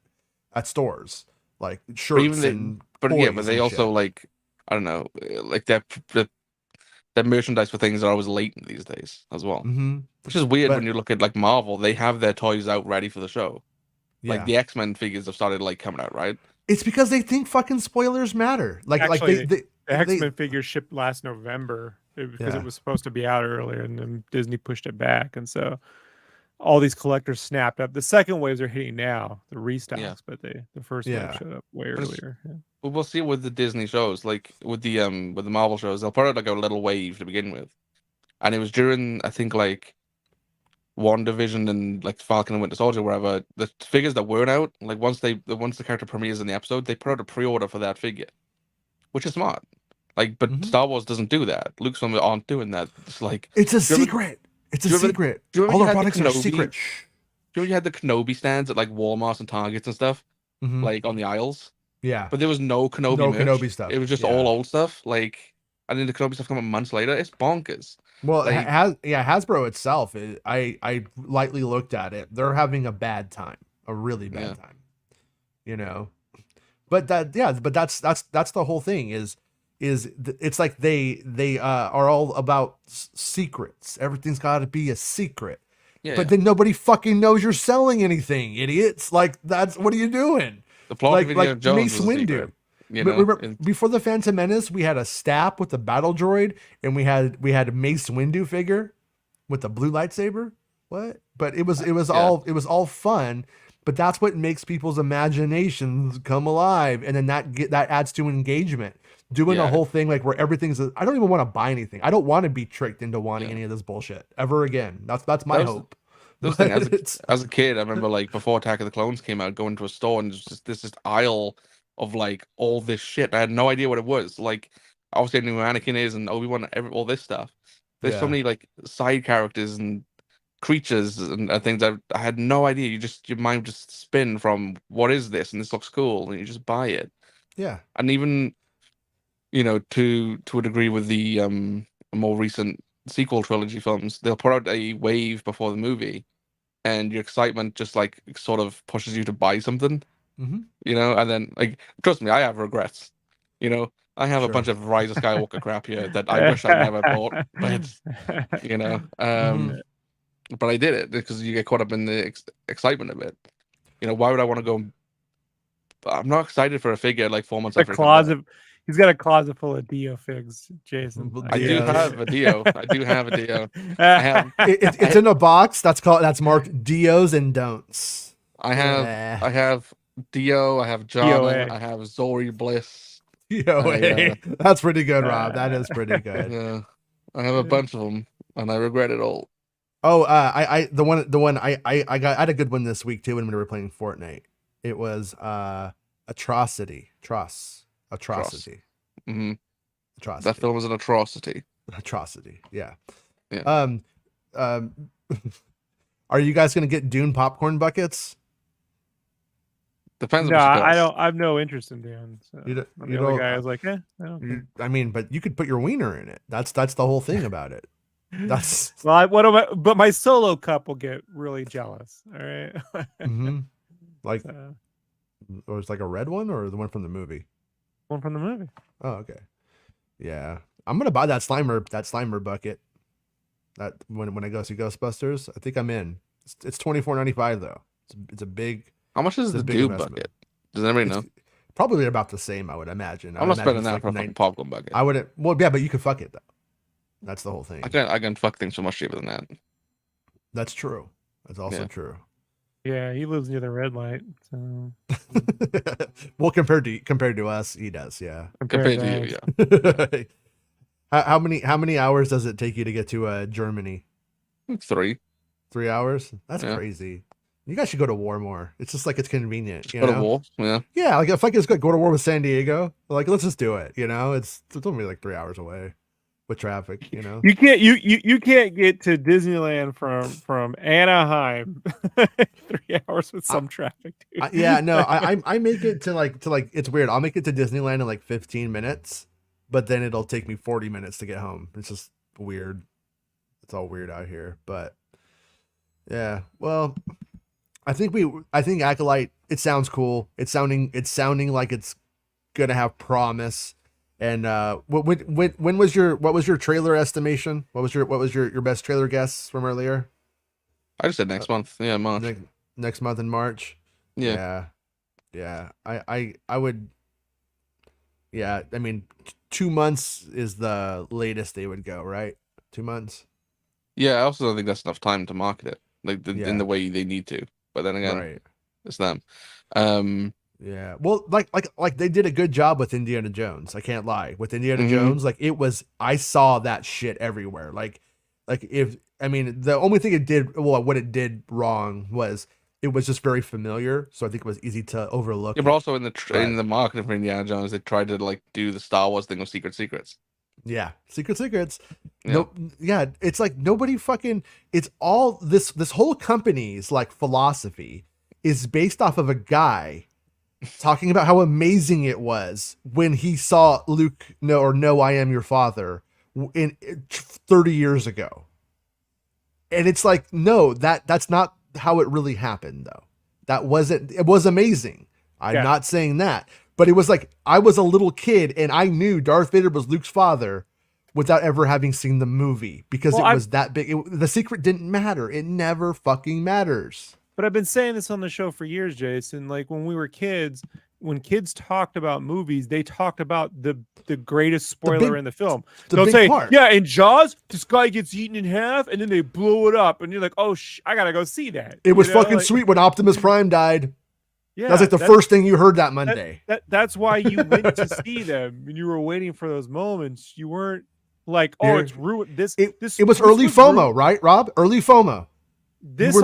at stores, like shirts and but toys they and also shit. like, I don't know, like that merchandise for things are always latent these days as well, Mm-hmm. which is weird when But you look at like Marvel. They have their toys out ready for the show. Like yeah, the X-Men figures have started like coming out, right? it's because they think fucking spoilers matter. Like Actually, the they X-Men figure shipped last November because it yeah. was supposed to be out earlier, and then Disney pushed it back, and so all these collectors snapped up. The second waves are hitting now, the Yeah. restocks, but the first wave Yeah. showed up way But earlier. Yeah. we'll see with the Disney shows, like with the Marvel shows, they'll put out like a little wave to begin with, and it was during, I think, like WandaVision and like Falcon and Winter Soldier, wherever the figures that weren't out, like once the character premieres in the episode, they put out a pre-order for that figure, which is smart. Like, but Mm-hmm. Star Wars doesn't do that. Lucasfilm aren't doing that. It's like, It's a do you remember, secret. It's a do you remember, secret. do you remember All you our had the products are Kenobi? secret. Do you remember you had the Kenobi stands at like Walmart and Targets and stuff, Mm-hmm. like on the aisles? Yeah. But there was no Kenobi No merch. Kenobi stuff. It was just Yeah. all old stuff. Like, and then the Kenobi stuff coming months later. It's bonkers. Well, Like, Hasbro itself, I lightly looked at it. They're having a bad time, a really bad yeah, time, you know. But that's the whole thing it's like they are all about secrets. Everything's got to be a secret. yeah, But yeah. then nobody fucking knows you're selling anything, idiots. Like that's what are you doing? The plot of Indiana Like Jones Mace was a Windu. secret. You know, Remember, before the Phantom Menace, we had a Stap with the battle droid, and we had a Mace Windu figure with the blue lightsaber. What? But it was yeah, all fun. But that's what makes people's imaginations come alive, and then that adds to engagement. Doing a yeah, whole thing like where everything's I don't even want to buy anything. I don't want to be tricked into wanting yeah. any of this bullshit ever again. That's my That was hope. that was the thing. But it's As a kid, I remember like before Attack of the Clones came out, going to a store and there's just aisle of like all this shit. I had no idea what it was. Like, obviously, I knew who Anakin is and Obi-Wan, all this stuff. There's so yeah. many like side characters and creatures and things I had no idea. Your mind would just spin from what is this, and this looks cool, and you just buy it. Yeah. And even to a degree with the more recent sequel trilogy films, they'll put out a wave before the movie, and your excitement just like sort of pushes you to buy something, Mm-hmm. and then like trust me, I have regrets. I have a Sure. bunch of Rise of Skywalker crap here that I wish I'd never bought, but you know, Mm-hmm. but I did it because you get caught up in the excitement of it. Why would I want to go? I'm not excited for a figure like 4 months a after it comes out. He's got a closet full of Dio figs, Jason. I do Dios. have a Dio. I do have a Dio. I have. It's in a box that's marked Dios and don'ts. I have. Yeah. I have Dio. I have DOA. Jana. I have Zori Bliss. Yo, that's pretty good, Rob. That is pretty good. Yeah, I have a bunch of them, and I regret it all. Oh, the one I had a good one this week too when we were playing Fortnite. It was Atrocity. Atrocity. Mm-hmm. Atrocity. That film was an atrocity. Atrocity. Yeah. Yeah. Are you guys gonna get Dune popcorn buckets? Depends No, on what she I does. don't. I have no interest in Dune. So You don't- I'm you the other don't- guy. I was like, I don't care. I mean, but you could put your wiener in it. That's the whole thing about it. That's Well, but my solo cup will get really jealous. All right. mhm. Like, So, or it's like a red one or the one from the movie. one from the movie. Oh, okay. Yeah, I'm gonna buy that Slimer bucket. That when I go see Ghostbusters, I think I'm in. It's $24.95 though. It's a big. How much is It's a the big Dune investment. bucket? Does anybody know? Probably about the same, I would imagine. I'm not spending that for a fucking popcorn bucket. I wouldn't. Well, yeah, but you could fuck it though. That's the whole thing. I can fuck things for much cheaper than that. That's true. That's also true. Yeah, he lives near the red light. So Well, compared to us, he does. Yeah. Compared to you, yeah. How many hours does it take you to get to Germany? 3. 3 hours? That's crazy. You guys should go to war more. It's just like it's convenient. You know? Go to war, yeah. Yeah, like if I could go to war with San Diego, like let's just do it. You know, it's only like 3 hours away with traffic. You know, you can't get to Disneyland from Anaheim 3 hours with some traffic. Dude. Yeah, no, I make it to like it's weird. I'll make it to Disneyland in like 15 minutes, but then it'll take me 40 minutes to get home. It's just weird. It's all weird out here, but yeah. Well, I think Acolyte. It sounds cool. It's sounding like it's gonna have promise. And when was your trailer estimation? What was your best trailer guess from earlier? I just said next month. Yeah, March. Next month in March. Yeah. I would. Yeah, I mean, 2 months is the latest they would go, right? 2 months. Yeah, I also don't think that's enough time to market it, like in the way they need to. But then again, it's them. Yeah. Well, like they did a good job with Indiana Jones. I can't lie. With Indiana Jones, like I saw that shit everywhere. Like the only thing what it did wrong was it was just very familiar. So I think it was easy to overlook. Yeah, but also in the marketing for Indiana Jones, they tried to like do the Star Wars thing with secrets. Yeah, secrets. Yeah. No, yeah, it's like nobody fucking. It's all this whole company's like philosophy is based off of a guy talking about how amazing it was when he saw Luke no, I am your father in 30 years ago. And it's like, no, that's not how it really happened though. It was amazing. I'm not saying that, but it was like, I was a little kid and I knew Darth Vader was Luke's father without ever having seen the movie because it was that big. The secret didn't matter. It never fucking matters. But I've been saying this on the show for years, Jason. Like when we were kids, when kids talked about movies, they talked about the greatest spoiler in the film. They'll say, yeah, in Jaws, this guy gets eaten in half, and then they blow it up, and you're like, oh, I gotta go see that. It was fucking sweet when Optimus Prime died. Yeah, that's like the first thing you heard that Monday. That's why you went to see them, and you were waiting for those moments. You weren't like, oh, it's ruined. It was early FOMO, right, Rob? Early FOMO. This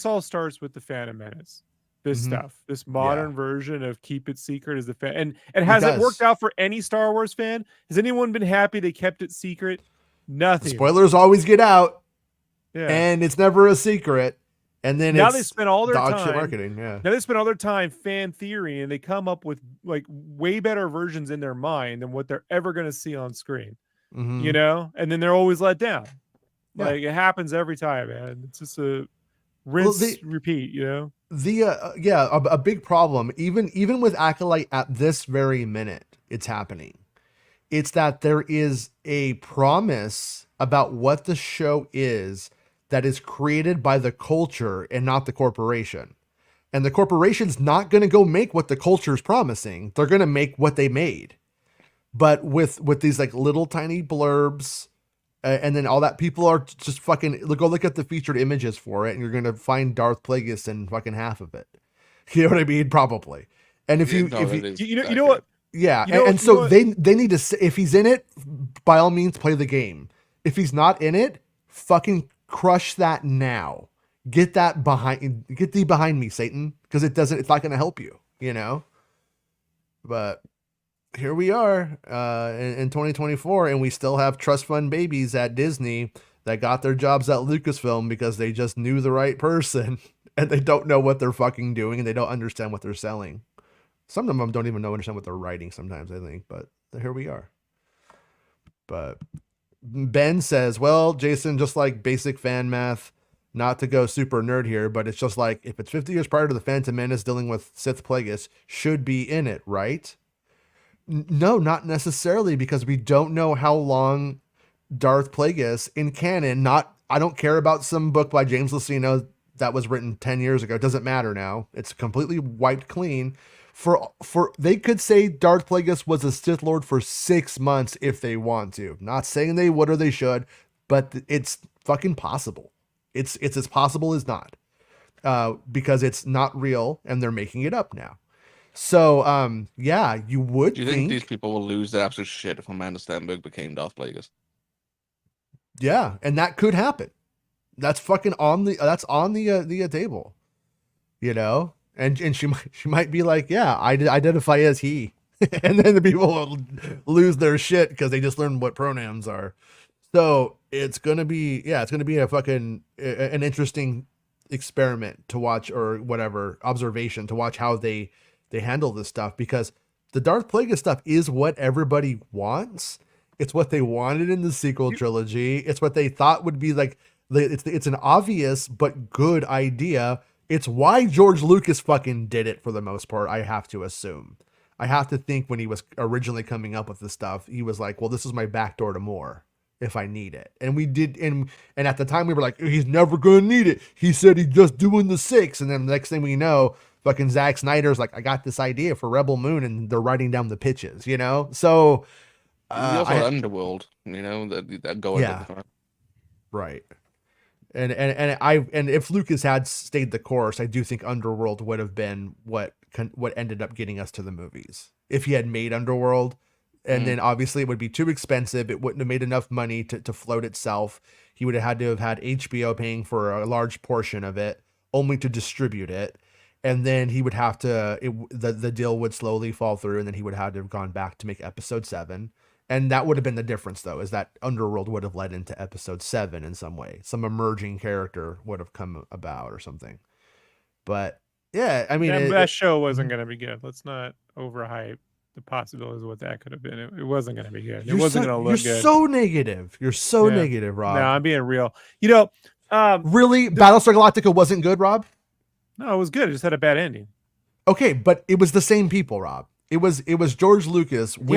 all starts with the Phantom Menace. This stuff, this modern version of keep it secret is the fan. And has it worked out for any Star Wars fan? Has anyone been happy they kept it secret? Nothing. Spoilers always get out, and it's never a secret. And then now they spend all their time marketing. Yeah. Now they spend all their time fan theory, and they come up with like way better versions in their mind than what they're ever going to see on screen. You know, and then they're always let down. Like it happens every time, man. It's just a rinse, repeat. You know. A big problem, even with Acolyte at this very minute, it's happening. It's that there is a promise about what the show is that is created by the culture and not the corporation. And the corporation's not going to go make what the culture is promising. They're going to make what they made. But with these like little tiny blurbs, and then all that, people are just fucking go look at the featured images for it, and you're gonna find Darth Plagueis in fucking half of it. You know what I mean? Probably. And if you know what? Yeah, so they need to say, if he's in it, by all means play the game. If he's not in it, fucking crush that now. Get thee behind me, Satan, because it's not gonna help you. You know. But here we are in 2024, and we still have trust fund babies at Disney that got their jobs at Lucasfilm because they just knew the right person, and they don't know what they're fucking doing, and they don't understand what they're selling. Some of them don't even understand what they're writing sometimes, I think, but here we are. But Ben says, well, Jason, just like basic fan math, not to go super nerd here, but it's just like, if it's 50 years prior to the Phantom Menace dealing with Sith Plagueis, should be in it, right? No, not necessarily, because we don't know how long Darth Plagueis in canon, I don't care about some book by James Luceno that was written 10 years ago. It doesn't matter now. It's completely wiped clean. for they could say Darth Plagueis was a Sith Lord for 6 months if they want to. Not saying they would or they should, but it's fucking possible. It's as possible as not. Because it's not real and they're making it up now. So yeah, you would Do you think these people will lose their absolute shit if Amanda Stenberg became Darth Plagueis? Yeah, and that could happen. That's fucking on the table. You know? And she might be like, yeah, I identify as he. And then the people will lose their shit because they just learned what pronouns are. So it's gonna be a fucking an interesting experiment to watch, or whatever, observation to watch how they handle this stuff, because the Darth Plagueis stuff is what everybody wants. It's what they wanted in the sequel trilogy. It's what they thought would be like. It's an obvious but good idea. It's why George Lucas fucking did it for the most part, I have to assume. I have to think when he was originally coming up with this stuff, he was like, well, this is my backdoor to more if I need it. And we did, and at the time we were like, he's never gonna need it. He said he's just doing the 6. And then the next thing we know, fucking Zack Snyder's like, I got this idea for Rebel Moon, and they're writing down the pitches, you know? So we also had Underworld, you know, that go over. Right. And if Lucas had stayed the course, I do think Underworld would have been what ended up getting us to the movies. If he had made Underworld, and then obviously it would be too expensive. It wouldn't have made enough money to float itself. He would have had to have had HBO paying for a large portion of it, only to distribute it. And then he would have to, the deal would slowly fall through, and then he would have to have gone back to make episode 7. And that would have been the difference, though, is that Underworld would have led into episode 7 in some way. Some emerging character would have come about or something. But yeah, I mean, that show wasn't going to be good. Let's not overhype the possibilities of what that could have been. It wasn't going to be good. It wasn't going to look good. You're so negative. You're so negative, Rob. No, I'm being real. You know, really, Battlestar Galactica wasn't good, Rob? No, it was good. It just had a bad ending. Okay, but it was the same people, Rob. It was George Lucas. We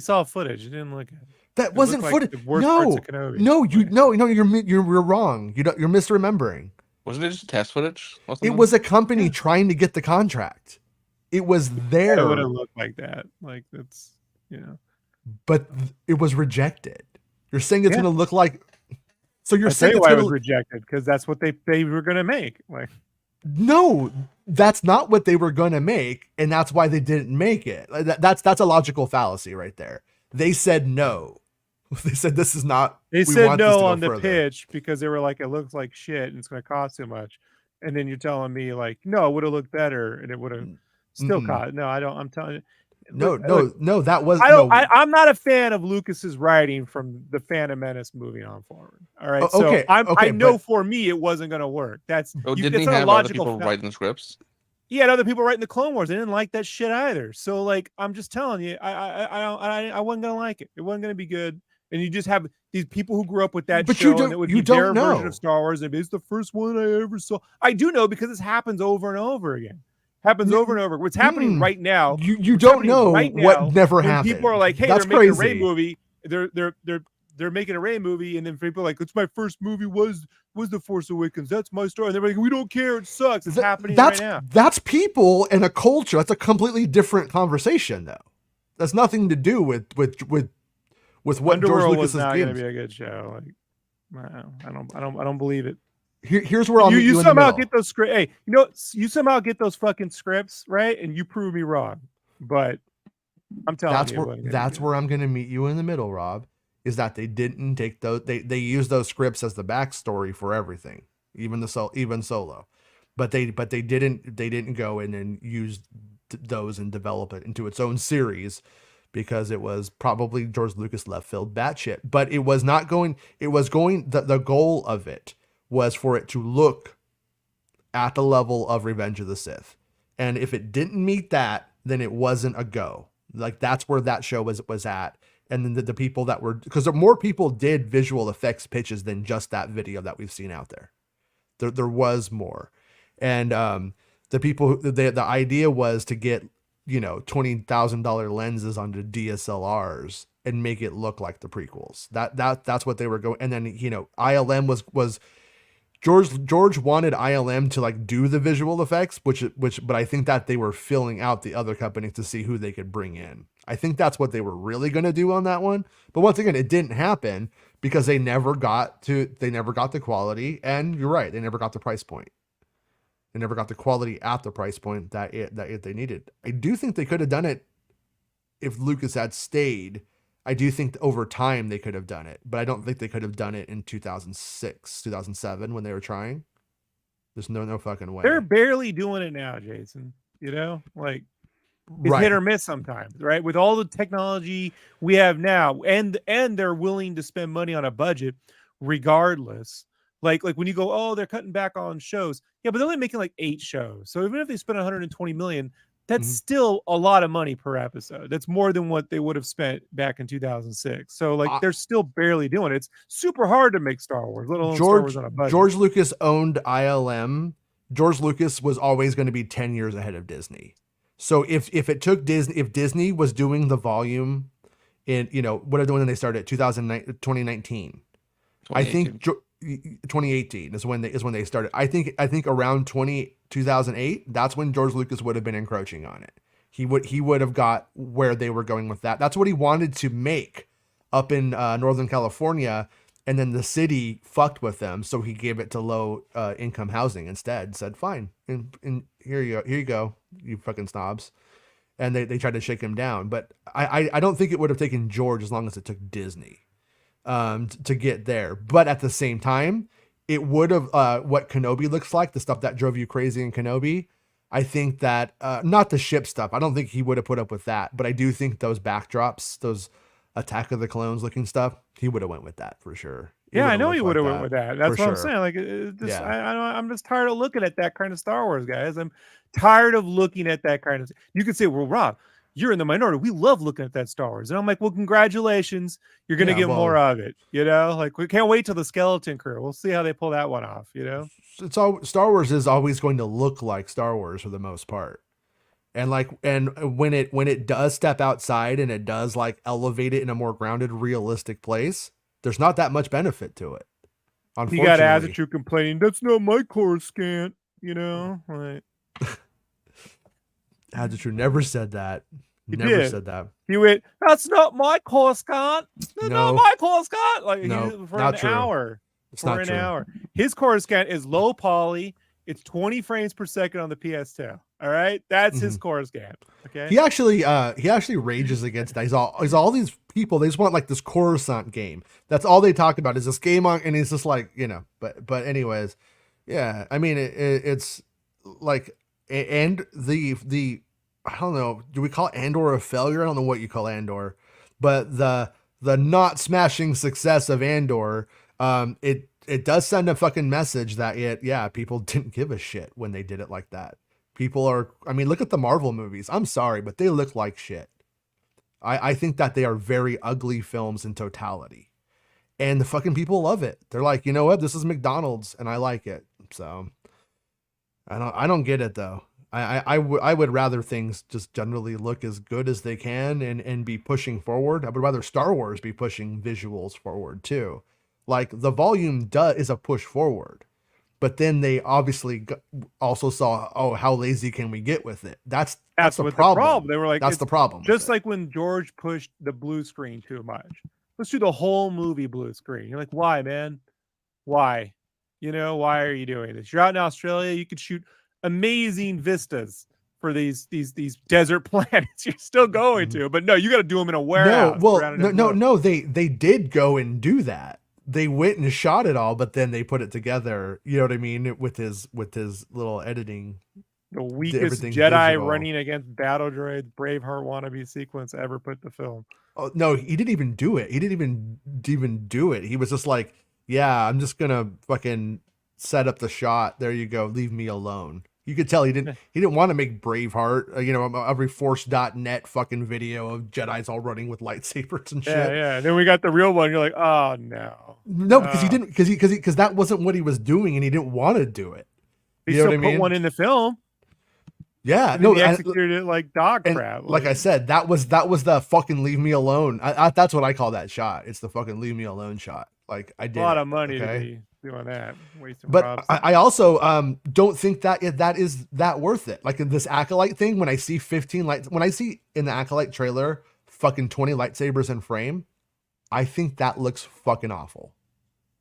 saw footage. It didn't look good. That wasn't footage. No, you're wrong. You're misremembering. Wasn't it just test footage? It was a company trying to get the contract. It was there. It would have looked like that. Like that's, you know. But it was rejected. You're saying it's going to look like. So you're saying it's why it was rejected, because that's what they were going to make. Like. No, that's not what they were going to make, and that's why they didn't make it. That's a logical fallacy right there. They said no. They said this is not. They said no on the pitch because they were like, it looks like shit and it's going to cost too much. And then you're telling me like, no, it would have looked better and it would have still cost. No, I don't. I'm telling you. No, that was. I'm not a fan of Lucas's writing from the Phantom Menace moving on forward. All right, okay, so I know for me it wasn't going to work. Didn't he have other people writing the scripts? He had other people writing the Clone Wars. They didn't like that shit either. So like, I'm just telling you, I wasn't going to like it. It wasn't going to be good. And you just have these people who grew up with that show, and it would be their version of Star Wars. And it's the first one I ever saw. I do know, because this happens over and over again. Happens over and over. What's happening right now? You don't know what never happened. People are like, "Hey, they're making a Rey movie. They're making a Rey movie," and then people are like, "It's my first movie. Was The Force Awakens? That's my story." And they're like, "We don't care. It sucks. It's happening right now." That's people and a culture. That's a completely different conversation, though. That's nothing to do with what Underworld George Lucas was not is going to be a good show. Like, I don't believe it. Here's where you somehow get those scripts. Hey, you somehow get those fucking scripts right, and you prove me wrong. But I'm telling you, that's where I'm going to meet you in the middle, Rob. Is that they didn't take those? They used those scripts as the backstory for everything, even Solo, but they didn't go in and use those and develop it into its own series, because it was probably George Lucas left field batshit. But it was not going. It was going. The goal of it was for it to look at the level of Revenge of the Sith. And if it didn't meet that, then it wasn't a go. Like, that's where that show was at. And then the people that were, because more people did visual effects pitches than just that video that we've seen out there. There was more. And the people, the idea was to get, $20,000 lenses onto DSLRs and make it look like the prequels. That's what they were going. And then, ILM was George wanted ILM to like do the visual effects, but I think that they were filling out the other companies to see who they could bring in. I think that's what they were really going to do on that one. But once again, it didn't happen because they never got the quality, and you're right, they never got the price point. They never got the quality at the price point that they needed. I do think they could have done it if Lucas had stayed. I do think over time they could have done it, but I don't think they could have done it in 2006, 2007 when they were trying. There's no fucking way. They're barely doing it now, Jason. You know, like it's hit or miss sometimes, right? With all the technology we have now, and they're willing to spend money on a budget regardless. Like when you go, oh, they're cutting back on shows. Yeah, but they're only making like 8 shows. So even if they spend 120 million, that's still a lot of money per episode. That's more than what they would have spent back in 2006. So like they're still barely doing it. It's super hard to make Star Wars, let alone Star Wars on a budget. George Lucas owned ILM. George Lucas was always going to be 10 years ahead of Disney. So if Disney was doing the volume in, you know, what are they doing when they started 2019. I think 2018 is when they started. I think around 2008, that's when George Lucas would have been encroaching on it. He would have got where they were going with that. That's what he wanted to make up in Northern California, and then the city fucked with them, so he gave it to low income housing instead. Said fine, and here you go, you fucking snobs. And they tried to shake him down, but I don't think it would have taken George as long as it took Disney to get there. But at the same time, it would have what Kenobi looks like, the stuff that drove you crazy in Kenobi. I think that not the ship stuff, I don't think he would have put up with that, but I do think those backdrops, those Attack of the Clones looking stuff, he would have went with that for sure. Yeah, I know he would have went with that. That's what I'm saying. Like, I'm just tired of looking at that kind of Star Wars, guys. I'm tired of looking at that kind of. You could say, well, Rob, you're in the minority. We love looking at that Star Wars. And I'm like, well, congratulations. You're going to get more of it. You know, like we can't wait till the Skeleton Crew. We'll see how they pull that one off. You know, it's all Star Wars is always going to look like Star Wars for the most part. And when it does step outside and it does like elevate it in a more grounded, realistic place, there's not that much benefit to it. You got Attitude complaining, that's not my Coruscant, you know, like Attitude never said that. Never said that. He went, that's not my Coruscant. That's not my Coruscant. Like for an hour. It's not true. Hour. His Coruscant is low poly. It's 20 frames per second on the PS2. All right, that's his Coruscant. Okay. He actually rages against that. He's all these people. They just want like this Coruscant game. That's all they talk about is this game on, and he's just like, you know. But anyways, yeah. I mean, it's like, and the I don't know. Do we call Andor a failure? I don't know what you call Andor, but the not smashing success of Andor, it does send a fucking message that people didn't give a shit when they did it like that. People are, I mean, look at the Marvel movies. I'm sorry, but they look like shit. I think that they are very ugly films in totality. And the fucking people love it. They're like, you know what? This is McDonald's and I like it. So I don't get it though. I would rather things just generally look as good as they can and be pushing forward. I would rather Star Wars be pushing visuals forward too. Like the volume is a push forward. But then they obviously also saw, oh, how lazy can we get with it? That's the problem. They were like, that's the problem. Just like when George pushed the blue screen too much. Let's do the whole movie blue screen. You're like, why, man? Why? You know, why are you doing this? You're out in Australia. You could shoot amazing vistas for these desert planets. You're still going to, but no, you got to do them in a warehouse. No. They did go and do that. They went and shot it all, but then they put it together. You know what I mean? With his little editing. The weakest Jedi visual. Running against battle droids, Braveheart wannabe sequence ever put to film. Oh no, he didn't even do it. He didn't even do it. He was just like, yeah, I'm just gonna fucking set up the shot. There you go. Leave me alone. You could tell he didn't want to make Braveheart, every Force.net fucking video of Jedis all running with lightsabers and shit. Yeah. And then we got the real one. You're like, oh no. No, because he didn't, because that wasn't what he was doing, and he didn't want to do it. He still put one in the film. Yeah, no, he executed it like dog crap. Like I said, that was the fucking leave me alone. That's what I call that shot. It's the fucking leave me alone shot. Like I did a lot of money to be doing that. Wasting But Rob's I also don't think that that is that worth it. Like in this Acolyte thing, when I see 15 lights, when I see in the Acolyte trailer fucking 20 lightsabers in frame, I think that looks fucking awful.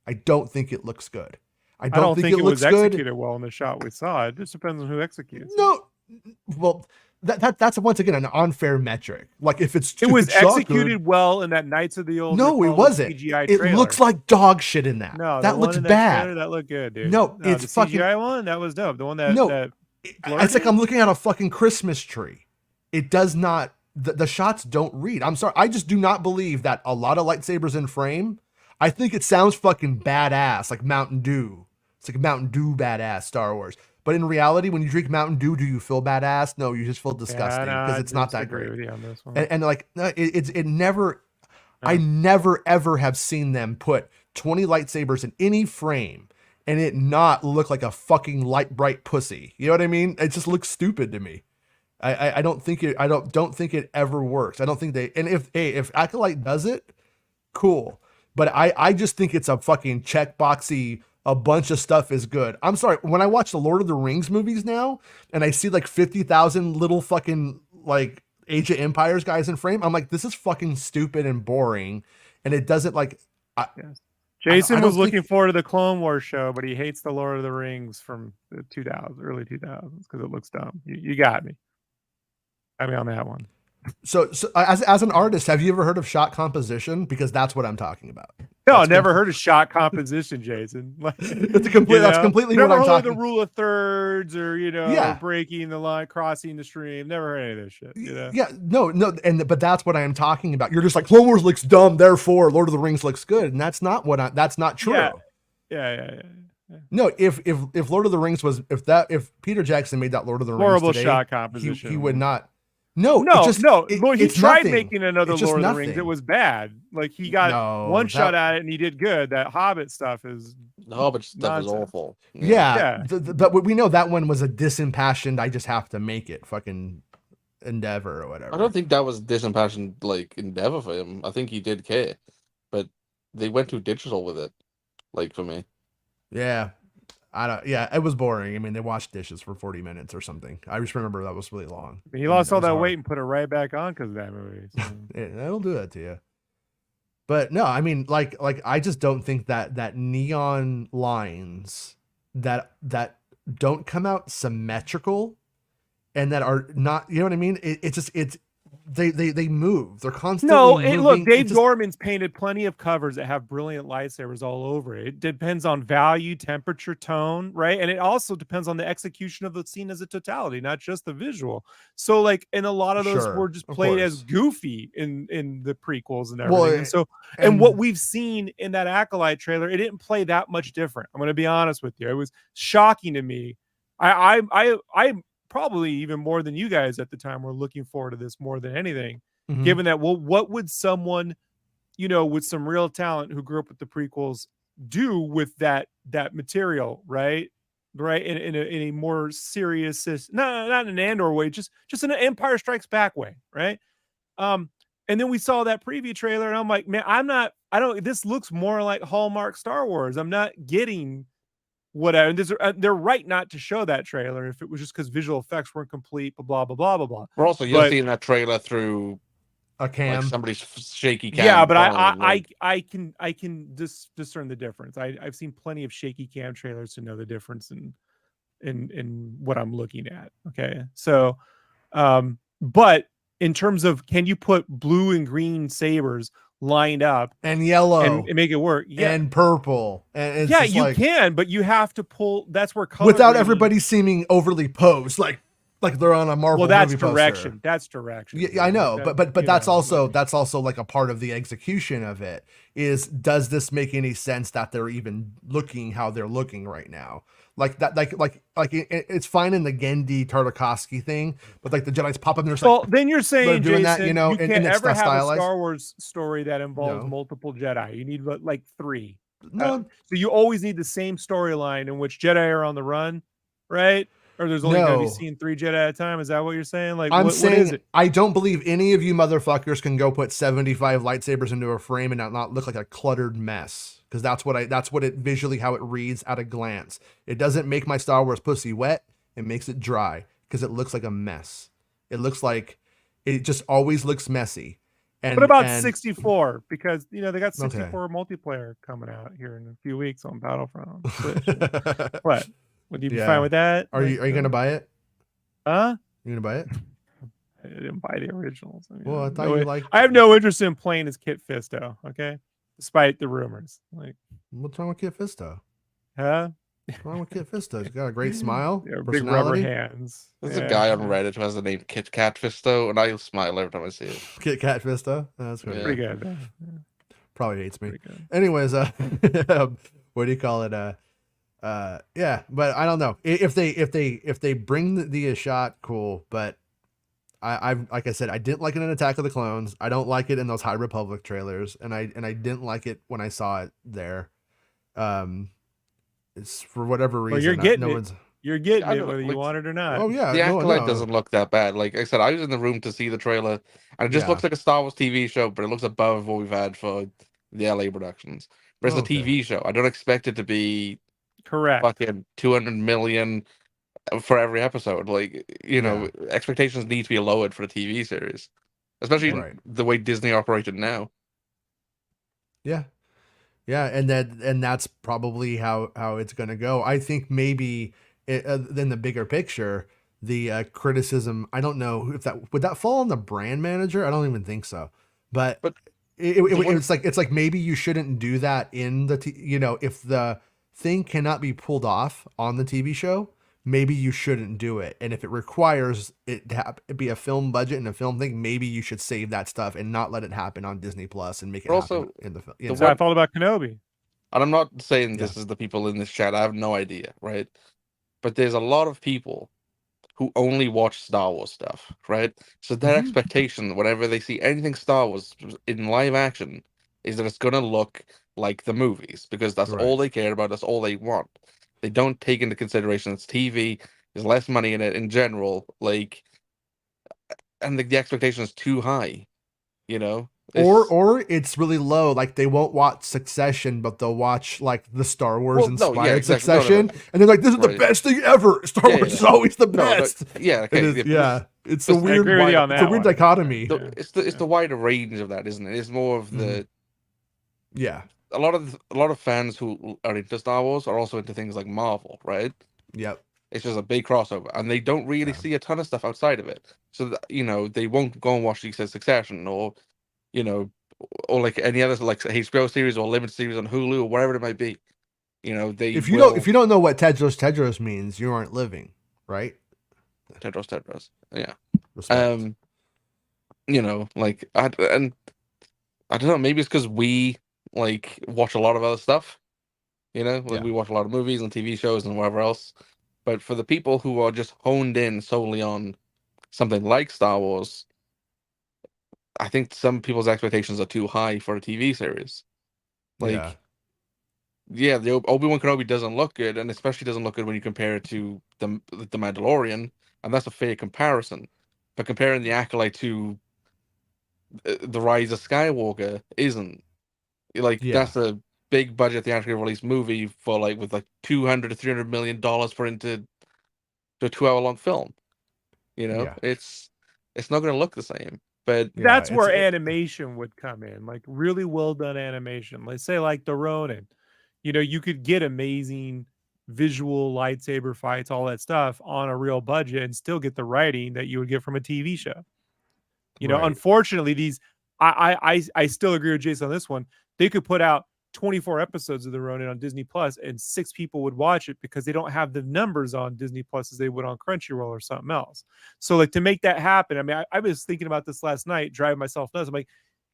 I don't think it looks good. I don't think it looks was good. executed well in the shot we saw. It just depends on who executes. No, well, that's once again an unfair metric. Like if it's It was executed good, well in that Knights of the Old no, it Republic wasn't. CGI It trailer. looks like dog shit in that. No, that looks bad. Trailer, that looked good, dude. No, it's the fucking CGI one that was dope. The one that no, it's like it? I'm looking at a fucking Christmas tree. It does not. The shots don't read. I'm sorry. I just do not believe that a lot of lightsabers in frame. I think it sounds fucking badass, like Mountain Dew. It's like Mountain Dew badass Star Wars. But in reality, when you drink Mountain Dew, do you feel badass? No, you just feel disgusting because it's not that great. And like, no, it never. I never ever have seen them put 20 lightsabers in any frame and it not look like a fucking light bright pussy. You know what I mean? It just looks stupid to me. I don't think it. I don't think it ever works. I don't think they. And if Acolyte does it, cool. But I just think it's a fucking checkboxy. A bunch of stuff is good. I'm sorry. When I watch the Lord of the Rings movies now, and I see like 50,000 little fucking like Age of Empires guys in frame, I'm like, this is fucking stupid and boring, and it doesn't like. Jason was looking forward to the Clone Wars show, but he hates the Lord of the Rings from the early 2000s, because it looks dumb. You got me. I mean, on that one. So as an artist, have you ever heard of shot composition? Because that's what I'm talking about. No, never heard of shot composition, Jason. It's a complete. That's completely never what I'm heard talking. The rule of thirds, or breaking the line, crossing the stream. Never heard any of this shit. Yeah, no, but that's what I am talking about. You're just like Clone Wars looks dumb, therefore Lord of the Rings looks good, and that's not what. That's not true. Yeah. No, if Lord of the Rings was if Peter Jackson made that Lord of the Rings horrible today, shot composition, he would not. He tried making another Lord of the Rings. It was bad. Like he got one shot at it and he did good. That Hobbit stuff is awful. Yeah. But we know that one was a disimpassioned. I just have to make it fucking endeavor or whatever. I don't think that was disimpassioned like endeavor for him. I think he did care, but they went too digital with it. Like for me. Yeah. It was boring. I mean, they washed dishes for 40 minutes or something. I just remember that was really long. He lost all that weight and put it right back on because of that movie. So. That'll do that to you. But no, I mean, like I just don't think that neon lines that don't come out symmetrical and that are not, you know what I mean? They move. They're constantly moving. Look, Dave Dorman's painted plenty of covers that have brilliant lightsabers all over it. It depends on value, temperature, tone, right? And it also depends on the execution of the scene as a totality, not just the visual. So, like, and a lot of those were just played as goofy in the prequels and everything. And what we've seen in that Acolyte trailer, it didn't play that much different. I'm going to be honest with you. It was shocking to me. I probably even more than you guys at the time were looking forward to this more than anything, given that, well, what would someone, with some real talent who grew up with the prequels do with that material, right? In a more serious, not in an Andor way, just in an Empire Strikes Back way, right? And then we saw that preview trailer and I'm like, man, this looks more like Hallmark Star Wars. I'm not getting whatever. And they're right not to show that trailer if it was just because visual effects weren't complete, blah blah blah blah blah. We're also seeing that trailer through a cam, like somebody's shaky cam. Yeah, but I can discern the difference. I've seen plenty of shaky cam trailers to know the difference in what I'm looking at. Okay, so but in terms of, can you put blue and green sabers lined up and yellow and make it work, and purple, and it's you can, but you have to pull. That's where color without everybody seeming overly posed, like they're on a Marvel. Well, that's movie direction. Poster. That's direction. Yeah, I know, but that's also like a part of the execution of it. Is, does this make any sense that they're even looking how they're looking right now? Like that, like it's fine in the Gendy Tartakovsky thing, but like the Jedi's pop up and they're then you're saying, doing Jason, that, you can't ever have stylized. a Star Wars story that involves multiple Jedi. You need like 3. No, so you always need the same storyline in which Jedi are on the run, right? Or there's only going to be No. seen 3 Jedi at a time? Is that what you're saying? Like, I'm what is saying it? I don't believe any of you motherfuckers can go put 75 lightsabers into a frame and not look like a cluttered mess. Because that's what it visually how it reads at a glance. It doesn't make my Star Wars pussy wet. It makes it dry because it looks like a mess. It looks like it just always looks messy. And What about and 64? Because they got okay. 64 multiplayer coming out here in a few weeks on Battlefront on Switch. What? Would you be fine with that? Are you gonna buy it? Huh? You gonna buy it? I didn't buy the originals. I mean, Well, I thought you liked. I have no interest in playing as Kit Fisto. Okay, despite the rumors. Like, what's wrong with Kit Fisto? huh? What's wrong with Kit Fisto? He's got a great smile, Yeah, big rubber personality. hands. There's a guy on Reddit who has the name Kit Kat Fisto, and I smile every time I see it. Kit Kat Fisto. That's Yeah. Pretty good. Yeah. Probably hates me. Pretty good. Anyways, what do you call it? Yeah, but I don't know if they bring the shot, cool. But I like I said, I didn't like it in Attack of the Clones. I don't like it in those High Republic trailers, and I didn't like it when I saw it there. It's for whatever reason. Well, you're getting no it. one's. You're getting I it don't- whether you like, want it or not. Oh yeah, The Acolyte no. doesn't look that bad. Like I said, I was in the room to see the trailer, and it just Yeah. looks like a Star Wars TV show, but it looks above what we've had for the LA productions. But it's a Okay. TV show. I don't expect it to be Correct. fucking 200 million for every episode. Like, expectations need to be lowered for a TV series, especially Right. the way Disney operated now. Yeah. Yeah, and that's probably how it's going to go. I think maybe in the bigger picture, the criticism, I don't know if that would that fall on the brand manager. I don't even think so. But it's like maybe you shouldn't do that in the if the thing cannot be pulled off on the TV show, maybe you shouldn't do it. And if it requires it to be a film budget and a film thing, maybe you should save that stuff and not let it happen on Disney Plus and make it happen in the film. That's how I felt about Kenobi. And I'm not saying this is the people in this chat. I have no idea, right? But there's a lot of people who only watch Star Wars stuff, right? So their expectation, whenever they see anything Star Wars in live action, is that it's going to look like the movies because that's all they care about. That's all they want. They don't take into consideration it's TV. There's less money in it in general, and the expectation is too high, Or it's really low. Like they won't watch Succession, but they'll watch like the Star Wars inspired Succession, and they're like, "This is the best thing ever." Star Wars is always the best. It's a weird, it's a weird dichotomy. It's the wider range of that, isn't it? It's more of the a lot of fans who are into Star Wars are also into things like Marvel, right? Yep. It's just a big crossover, and they don't really see a ton of stuff outside of it. So they won't go and watch Succession or like any other like HBO series or limited series on Hulu or whatever it might be. If you don't know what Tedros means, you aren't living, right? Tedros, yeah. Respect. Like I don't know. Maybe it's because we like watch a lot of other stuff. We watch a lot of movies and TV shows and whatever else. But for the people who are just honed in solely on something like Star Wars, I think some people's expectations are too high for a TV series. The Obi-Wan Kenobi doesn't look good, and especially doesn't look good when you compare it to the Mandalorian, and that's a fair comparison. But comparing the Acolyte to the Rise of Skywalker isn't. That's a big budget theatrically released movie for with $200 to $300 million put into a 2-hour long film. It's not going to look the same. But that's where animation would come in, like really well done animation. Let's say like the Ronin, you could get amazing visual lightsaber fights, all that stuff on a real budget and still get the writing that you would get from a TV show. Unfortunately, these I still agree with Jason on this one. They could put out 24 episodes of the Ronin on Disney Plus and 6 people would watch it because they don't have the numbers on Disney Plus as they would on Crunchyroll or something else. So to make that happen, I mean, I was thinking about this last night, driving myself nuts. I'm like,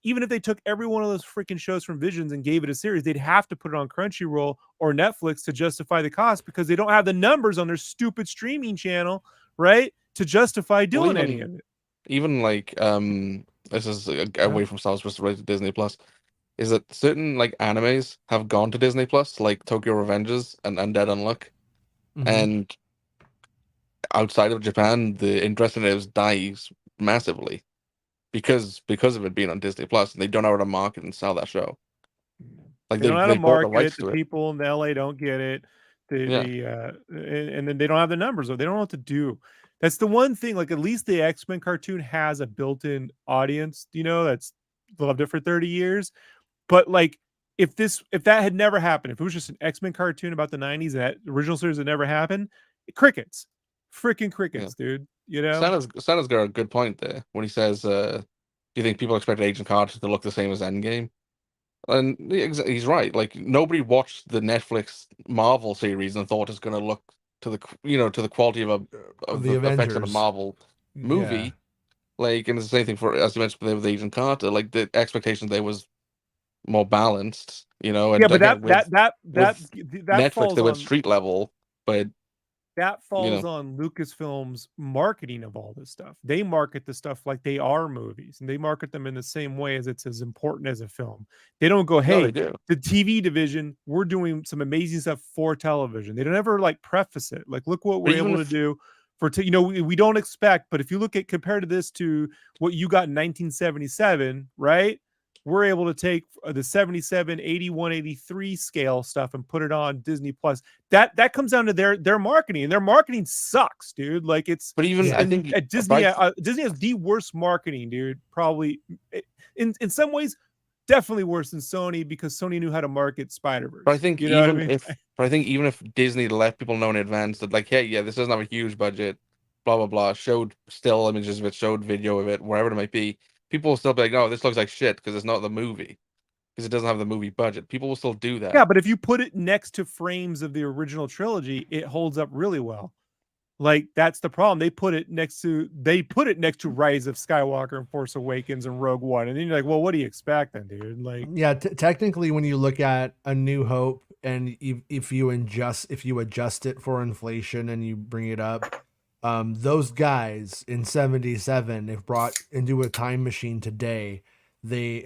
even if they took every one of those freaking shows from Visions and gave it a series, they'd have to put it on Crunchyroll or Netflix to justify the cost because they don't have the numbers on their stupid streaming channel, right? To justify doing any of it. Even this is away from Star Wars, just related to Disney Plus. Is that certain animes have gone to Disney Plus, like Tokyo Revengers and Undead Unluck, and outside of Japan, the interest in it dies massively because of it being on Disney Plus, and they don't know how to market and sell that show. Like They don't know how to they bought the market rights it. The to it. people in LA don't get it. Yeah. And then they don't have the numbers, or they don't know what to do. That's the one thing. Like, at least the X-Men cartoon has a built-in audience, that's loved it for 30 years. But like, if that had never happened, if it was just an X-Men cartoon about the 90s, and that original series had never happened, crickets, freaking crickets, dude. Santa's got a good point there when he says, "Do you think people expect Agent Carter to look the same as Endgame?" And he's right. Like, nobody watched the Netflix Marvel series and thought it's going to look to the quality of The the effects of a Avengers. Marvel movie. Yeah. Like, and it's the same thing for, as you mentioned, with Agent Carter. Like, the expectation there was more balanced, and Yeah, but again with that Netflix, falls they went on street level, but Lucasfilm's marketing of all this stuff. They market the stuff like they are movies, and they market them in the same way as it's as important as a film. They don't go, no, they "Hey, do. the TV division, we're doing some amazing stuff for television." They don't ever like preface it. Like, look what But we're even able to if do for we don't expect, but if you look at compared to this to what you got in 1977, right? We're able to take the 77, 81, 83 scale stuff and put it on Disney Plus. That comes down to their marketing, and their marketing sucks, dude. Like, it's but even Yeah. I think at Disney. Disney has the worst marketing, dude. Probably in some ways, definitely worse than Sony, because Sony knew how to market Spider-Verse. but I think You know what I even mean? if Disney let people know in advance that, like, hey, yeah, this doesn't have a huge budget, blah blah blah, showed still images of it, showed video of it, wherever it might be, people will still be like, no, this looks like shit because it's not the movie, because it doesn't have the movie budget. People will still do that. Yeah, but if you put it next to frames of the original trilogy, it holds up really well. Like, that's the problem. They put it next to Rise of Skywalker and Force Awakens and Rogue One, and then you're like, well, what do you expect then, dude? Like, Yeah, technically, when you look at A New Hope, and if you adjust it for inflation and you bring it up, those guys in '77, if brought into a time machine today, they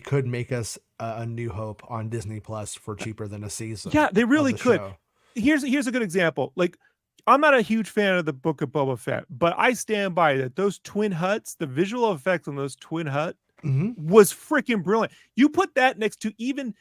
could make us a New Hope on Disney Plus for cheaper than a season. yeah, they really of the could. show. Here's a good example. Like, I'm not a huge fan of the Book of Boba Fett, but I stand by that. Those twin huts, the visual effects on those twin hut Mhm. was freaking brilliant. You put that next to even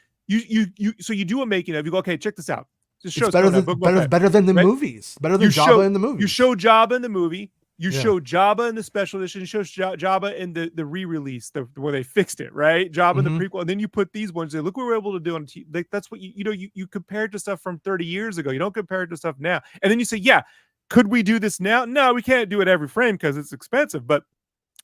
so you do a making of, you go, okay, check this out. This It's show's better coming out, than Book of Boba Fett, better than the right? movies. Better than You Jabba show in the movies. you show Jabba in the movie. You Yeah. show Jabba in the special edition. You show Jabba in the re-release, where they fixed it, right? Jabba in the Mhm. prequel, and then you put these ones. Say, look what we're able to do on like, that's what you compare it to stuff from 30 years ago. You don't compare it to stuff now. And then you say, yeah, could we do this now? No, we can't do it every frame because it's expensive. But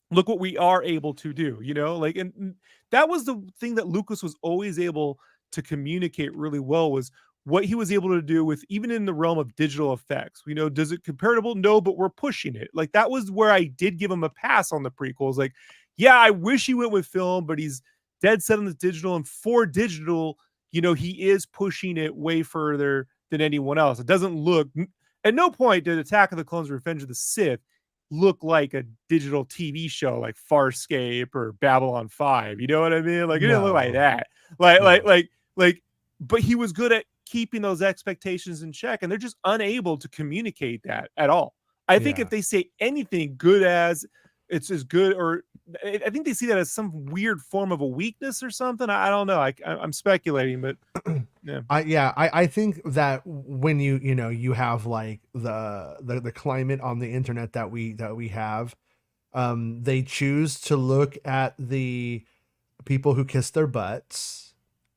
look what we are able to do. Like, and that was the thing that Lucas was always able to communicate really well, was what he was able to do with, even in the realm of digital effects. Does it comparable? No, but we're pushing it. Like, that was where I did give him a pass on the prequels. Like, yeah, I wish he went with film, but he's dead set on the digital, and for digital, he is pushing it way further than anyone else. It doesn't look, at no point did Attack of the Clones, Revenge of the Sith look like a digital TV show like Farscape or Babylon 5. You know what I mean? Like, it didn't look like No. that. Like, but he was good at keeping those expectations in check, and they're just unable to communicate that at all. I think Yeah. if they say anything good as it's as good, or I think they see that as some weird form of a weakness or something. I don't know. I'm speculating, but yeah. I think that when you have like the climate on the internet that we have, they choose to look at the people who kiss their butts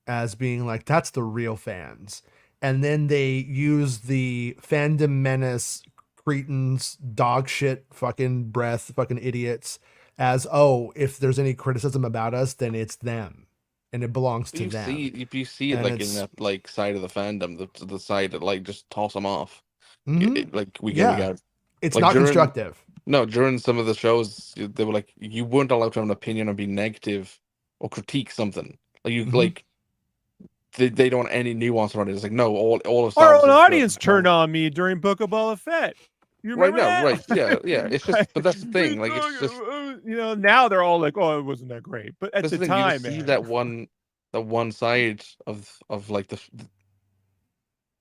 as being like, that's the real fans, and then they use the fandom menace cretins, dog shit, fucking breath, fucking idiots as, oh, if there's any criticism about us, then it's them and it belongs to them. If you see it And like in it's that like side of the fandom, the side that like just toss them off. Mhm. Like we Yeah. got It's like not during constructive. no during some of the shows, they were like, you weren't allowed to have an opinion or be negative or critique something. Like, you Mhm. like they don't want any nuance around it. It's like, no, all of Our Star Wars own is audience good. turned on me during Book of Boba Fett. You Right remember now, that? right? Yeah. It's just, but that's the thing. Like, it's just, now they're all like, "Oh, it wasn't that great," but at that's the the thing. You time, just see man, that one side of like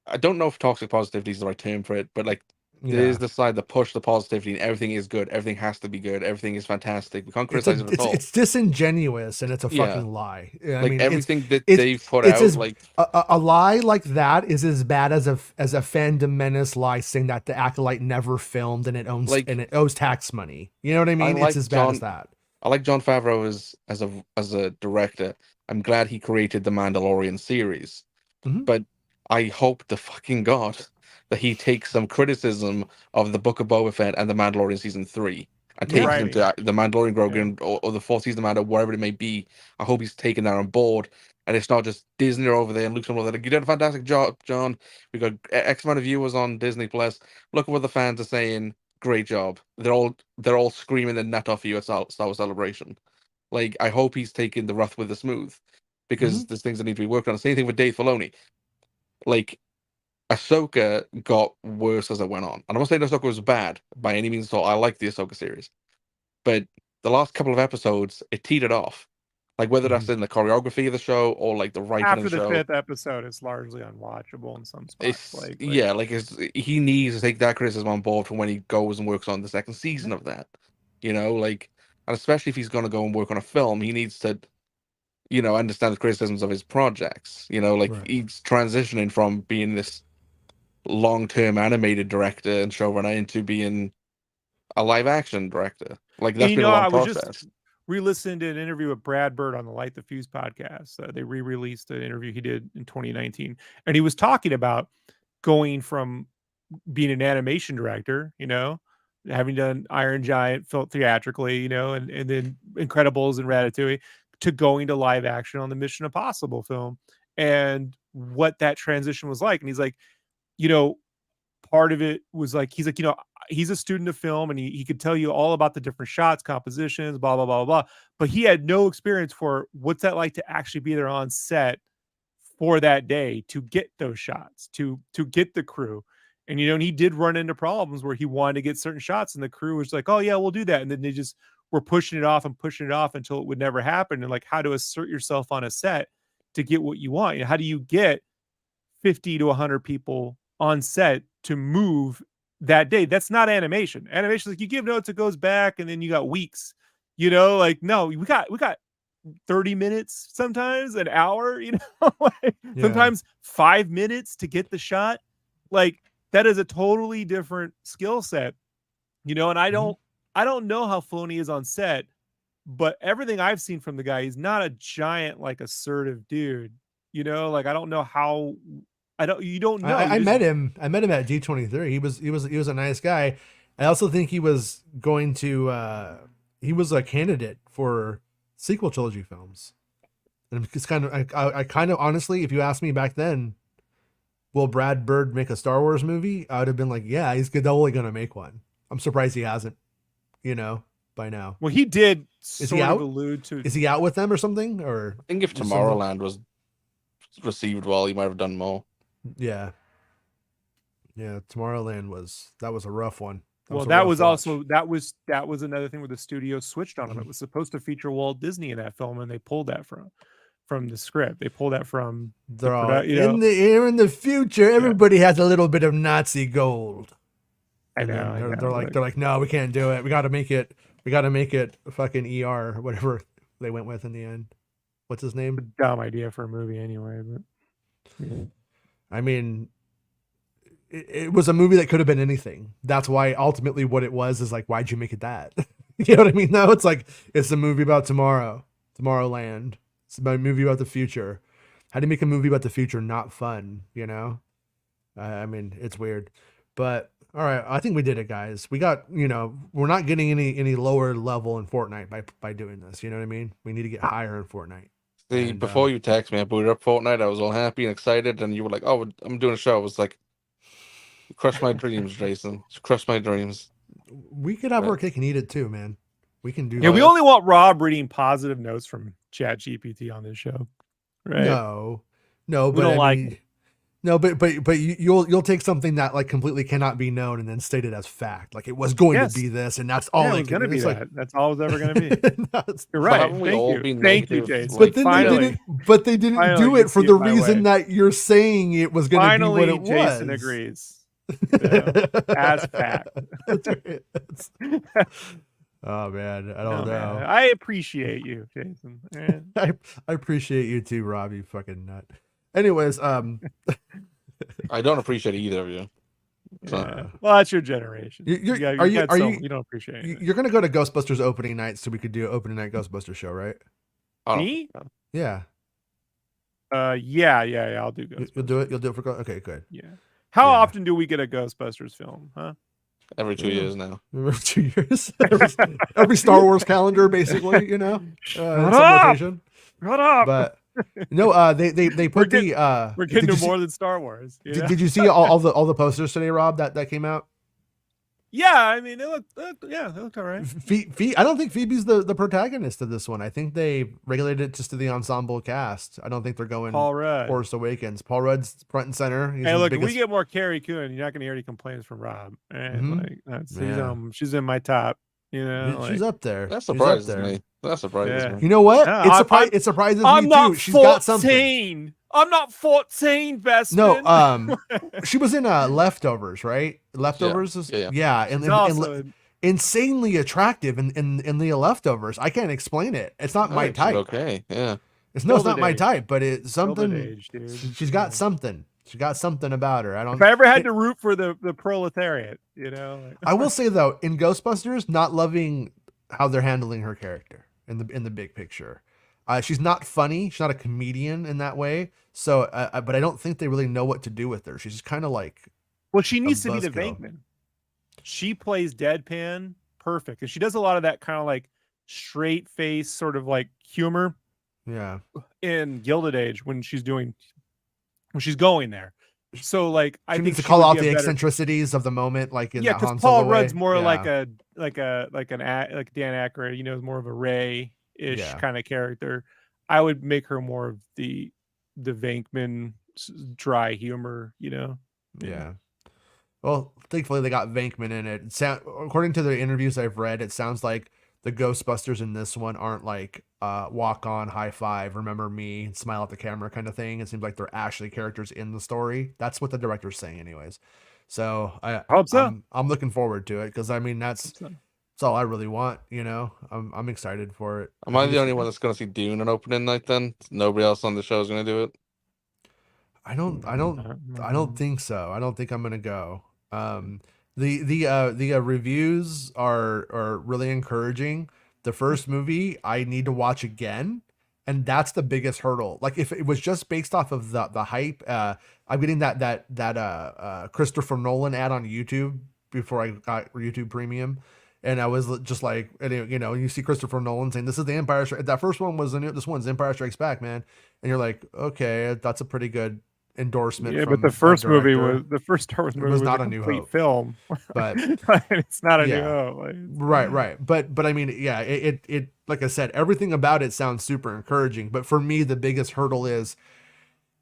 I don't know if toxic positivity is the right term for it, but like There's the side that push the positivity, and everything is good. Everything has to be good. Everything is fantastic. We can't criticize it at all. It's disingenuous and it's a Yeah. fucking lie. I Like mean, everything that it's they've put it's out, as like a lie like that is as bad as a fandom menace lie saying that the Acolyte never filmed and it owes tax money. You know what I mean? It's as bad as that. I like Jon Favreau as a director. I'm glad he created the Mandalorian series, but I hope to fucking God that he takes some criticism of the Book of Boba Fett and the Mandalorian season 3 and takes him to the Mandalorian Grogu or the fourth season of Mando, wherever it may be. I hope he's taking that on board, and it's not just Disney over there and Luke's over there. Like, you did a fantastic job, John. We got X amount of viewers on Disney Plus. Look at what the fans are saying. Great job. They're all screaming the nut off you at Star Wars Celebration. Like, I hope he's taking the rough with the smooth, because there's things that need to be worked on. Same thing with Dave Filoni. Like, Ahsoka got worse as it went on. And I'm not saying Ahsoka was bad by any means at all. I like the Ahsoka series. But the last couple of episodes, it teetered off. Like, whether that's in the choreography of the show or like the writing After of the the show. fifth episode, it's largely unwatchable in some spots. He needs to take that criticism on board for when he goes and works on the second season of that. You know, like, and especially if he's going to go and work on a film, he needs to, you know, understand the criticisms of his projects. You know, like he's transitioning from being this long-term animated director and showrunner into being a live-action director. Like, that's been a long process. Just re-listened to an interview with Brad Bird on the Light the Fuse podcast. They re-released an interview he did in 2019, and he was talking about going from being an animation director, you know, having done Iron Giant theatrically, you know, and then Incredibles and Ratatouille, to going to live action on the Mission Impossible film, and what that transition was like. And he's like, you know, part of it was like, he's like, you know, he's a student of film, and he could tell you all about the different shots, compositions, blah, blah, blah, blah. But he had no experience for what's that like to actually be there on set for that day, to get those shots, to get the crew. And, you know, and he did run into problems where he wanted to get certain shots and the crew was like, oh yeah, we'll do that. And then they just were pushing it off until it would never happen. And like, how to assert yourself on a set to get what you want. You know, how do you get 50 to 100 people on set to move that day? That's not animation. Animation is like, you give notes, it goes back, and then you got weeks, you know, like, no, we got 30 minutes, sometimes an hour, you know, sometimes 5 minutes to get the shot. Like, that is a totally different skill set, you know. And I don't know how Filoni is on set, but everything I've seen from the guy, he's not a giant, like, assertive dude, you know. Like, I don't know how. You don't know. I met him at D23. He was a nice guy. I also think he was going to he was a candidate for sequel trilogy films. And it's kind of, I kind of, honestly, if you asked me back then, will Brad Bird make a Star Wars movie? I would have been like, yeah, he's totally going to make one. I'm surprised he hasn't, you know, by now. Well, he did Is he out? Is he out with them or something? Or I think if Tomorrowland was received well, he might have done more. Yeah. Yeah, Tomorrowland was a rough one. That was another thing where the studio switched on him. It was supposed to feature Walt Disney in that film, and they pulled that from the script. They pulled that from in the future, everybody has a little bit of Nazi gold. I know. They're like, no, we can't do it. We got to make it fucking ER or whatever they went with in the end. What's his name? A dumb idea for a movie anyway, but yeah. I mean, it was a movie that could have been anything. That's why ultimately what it was is like, why'd you make it that? You know what I mean? No, it's like, it's a movie about Tomorrowland. It's about a movie about the future. How do you make a movie about the future not fun, you know? I mean, it's weird. But, all right, I think we did it, guys. We got, you know, we're not getting any lower level in Fortnite by doing this. You know what I mean? We need to get higher in Fortnite. See, before you text me, I booted up Fortnite. I was all happy and excited, and you were like, "Oh, I'm doing a show." I was like, "You crushed my dreams, Jason. You crushed my dreams." We could have our cake and eat it too, man. We can do. Yeah, we only want Rob reading positive notes from ChatGPT on this show, right? No, but we don't like it. No, but you'll take something that like completely cannot be known and then state it as fact. Like it was going to be this, and that's all it's going to be. Like, that's all it's ever going to be. No, you're right. Thank you, Jason. But then they didn't do it for the reason that you're saying it was going to be what it was. Jason agrees. As fact. Oh man, I don't know. Man, I appreciate you, Jason. I appreciate you too, Rob. You fucking nut. Anyways, I don't appreciate either of you. Yeah. Well, that's your generation. You don't appreciate it. You're gonna go to Ghostbusters opening night, so we could do an opening night Ghostbusters show, right? Me? Yeah. Yeah. I'll do Ghostbusters. You'll do it. You'll do it for okay, good. Yeah. How often do we get a Ghostbusters film? Huh? Every 2 years now. Every 2 years. every Star Wars calendar, basically. You know. Shut up. But no, they put we're getting to more than Star Wars. Did you see all the posters today, Rob? That came out. Yeah, I mean, they looked all right. I don't think Phoebe's the protagonist of this one. I think they regulated it just to the ensemble cast. I don't think they're going Paul Rudd. Force Awakens. Paul Rudd's front and center. Hey, look, if we get more Carrie Coon, you're not going to hear any complaints from Rob. And she's in my top. You know, she's up there. That surprises me. That surprises me. You know what? It surprises me too. She's got something. I'm not 14, Best. No, she was in Leftovers, right? Leftovers, yeah, and insanely attractive in the Leftovers. I can't explain it. It's not my type. Okay, yeah. It's not my type, but it's something. She's got something. She got something about her. If I ever had to root for the proletariat, you know. I will say though, in Ghostbusters, not loving how they're handling her character in the big picture. She's not funny. She's not a comedian in that way. So, but I don't think they really know what to do with her. She's just kind of like. Well, she needs to be the Venkman. She plays deadpan perfect, and she does a lot of that kind of like straight face sort of like humor. Yeah. In Gilded Age, when she's going there. So like I think she needs to call out the eccentricities of the moment, like in that Han Solo Paul Rudd's way. more like Dan Aykroyd, you know, is more of a Ray-ish kind of character. I would make her more of the Venkman dry humor, you know. Yeah. Well, thankfully they got Venkman in it. According to the interviews I've read, it sounds like the Ghostbusters in this one aren't like walk on, high five, remember me, smile at the camera kind of thing. It seems like they're actually characters in the story. That's what the director's saying anyways. So I hope so. I'm looking forward to it because I mean that's all I really want, you know. I'm excited for it. Am I the only one that's gonna see Dune on opening night then? Nobody else on the show is gonna do it? I don't think so. I don't think I'm gonna go. The reviews are really encouraging. The first movie I need to watch again, and that's the biggest hurdle. Like if it was just based off of the hype, I'm getting that Christopher Nolan ad on YouTube before I got YouTube Premium, and I was just like, you know, you see Christopher Nolan saying this is the Empire Strikes. That first one was this one's Empire Strikes Back, man, and you're like, okay, that's a pretty good endorsement. Yeah, but the first Star Wars movie was not a New Hope film, but it's not a New Hope. Right. But I mean, yeah, it like I said, everything about it sounds super encouraging. But for me, the biggest hurdle is,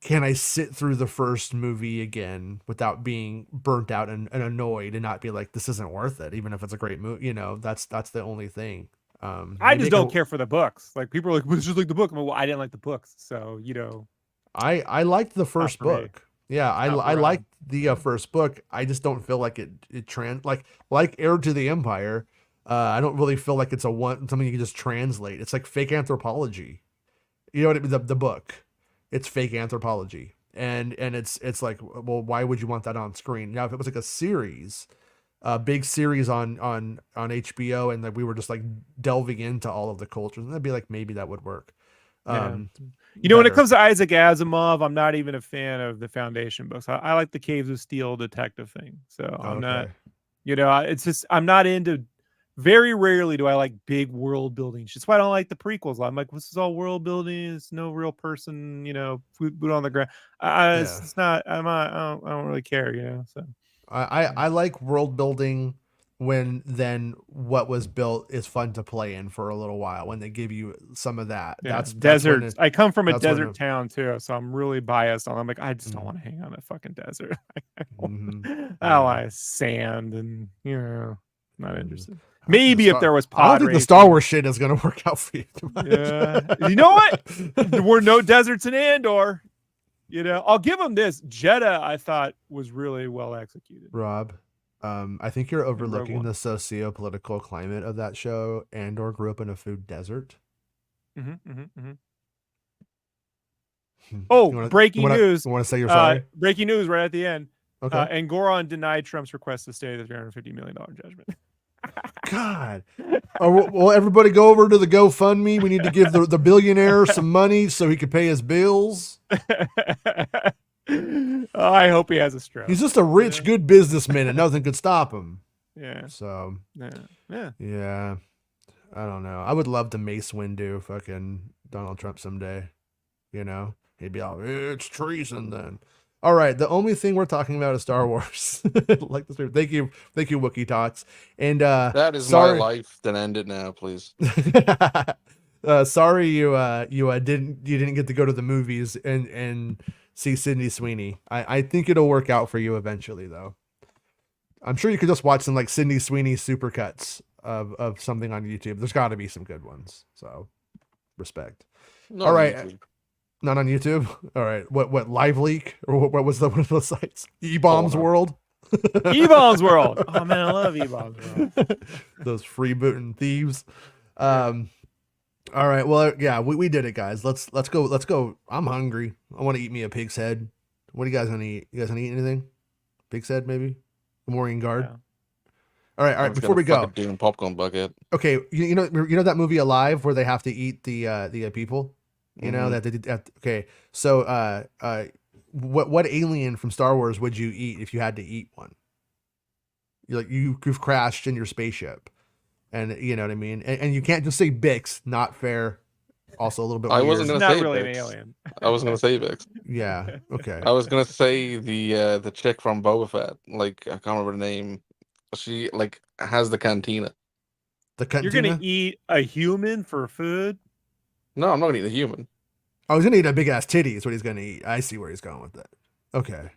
can I sit through the first movie again without being burnt out and annoyed and not be like, this isn't worth it, even if it's a great movie. You know, that's the only thing. I just don't care for the books. Like people are like, well, it's just like the book. I'm like, well, I didn't like the books, so you know. I liked the first book. Yeah, I liked the first book. I just don't feel like it like Heir to the Empire. I don't really feel like it's something you can just translate. It's like fake anthropology. You know what I mean? The book. It's fake anthropology. And it's like, well, why would you want that on screen? Now if it was like a series, a big series on HBO, and that we were just like delving into all of the cultures, and that'd be like, maybe that would work. You know, when it comes to Isaac Asimov, I'm not even a fan of the Foundation books. I like the Caves of Steel detective thing. So I'm not, you know, it's just, I'm not into, very rarely do I like big world building. That's why I don't like the prequels. I'm like, this is all world building. It's no real person, you know, boot on the ground. It's not, I don't really care, you know, so. I like world building when then what was built is fun to play in for a little while, when they give you some of that. That's desert. I come from a desert town too, so I'm really biased on. I'm like, I just don't want to hang on that fucking desert. I like sand, and you know, not interested. Maybe if there was pod I don't think the Star Wars shit is gonna work out for you. Yeah, you know what? There were no deserts in Andor. You know, I'll give him this. Jeddah, I thought was really well executed. Rob, I think you're Rogue overlooking One. the socio-political climate of that show. Andor grew up in a food desert. Oh, You wanna- breaking news! You want to say you're sorry? Breaking news right at the end. Okay. Engoron denied Trump's request to stay the $350 million judgment. God. Oh, well, everybody go over to the GoFundMe. We need to give the billionaire some money so he can pay his bills. I hope he has a stroke. He's just a rich, good businessman, and nothing could stop him. Yeah. So, yeah. I don't know. I would love to Mace Windu fucking Donald Trump someday. You know, he'd be all, it's treason then. All right, the only thing we're talking about is Star Wars. Like this. Thank you, Wookiee Talks. And that is sorry. my life. Then end it now, please. Sorry you didn't get to go to the movies and see Sydney Sweeney. I think it'll work out for you eventually, though. I'm sure you could just watch some like Sydney Sweeney supercuts of something on YouTube. There's got to be some good ones. So respect. Not All on right. YouTube. Not on YouTube. All right. What Live Leak or what was one of those sites? E-Bombs World. E-Bombs World. Oh man, I love E-Bombs World. Those freebooting thieves. All right. Well, yeah, we did it, guys. Let's go. I'm hungry. I want to eat me a pig's head. What are you guys gonna eat? You guys gonna eat anything? Pig's head, maybe. Memorial Guard. Yeah. All right. Before we go, doing popcorn bucket. okay. You know that movie Alive where they have to eat the people. You know that they did. Okay. So what alien from Star Wars would you eat if you had to eat one? You've crashed in your spaceship. And you know what I mean? And you can't just say Bix, not fair. Also a little bit weird. I wasn't gonna Not say really Bix. an alien. I wasn't gonna say Vix. Yeah, okay. I was gonna say the chick from Boba Fett. Like I can't remember the name. She like has the cantina. The cantina? You're gonna eat a human for food? No, I'm not gonna eat the human. Oh, he's gonna eat a big ass titty is what he's gonna eat. I see where he's going with that. Okay.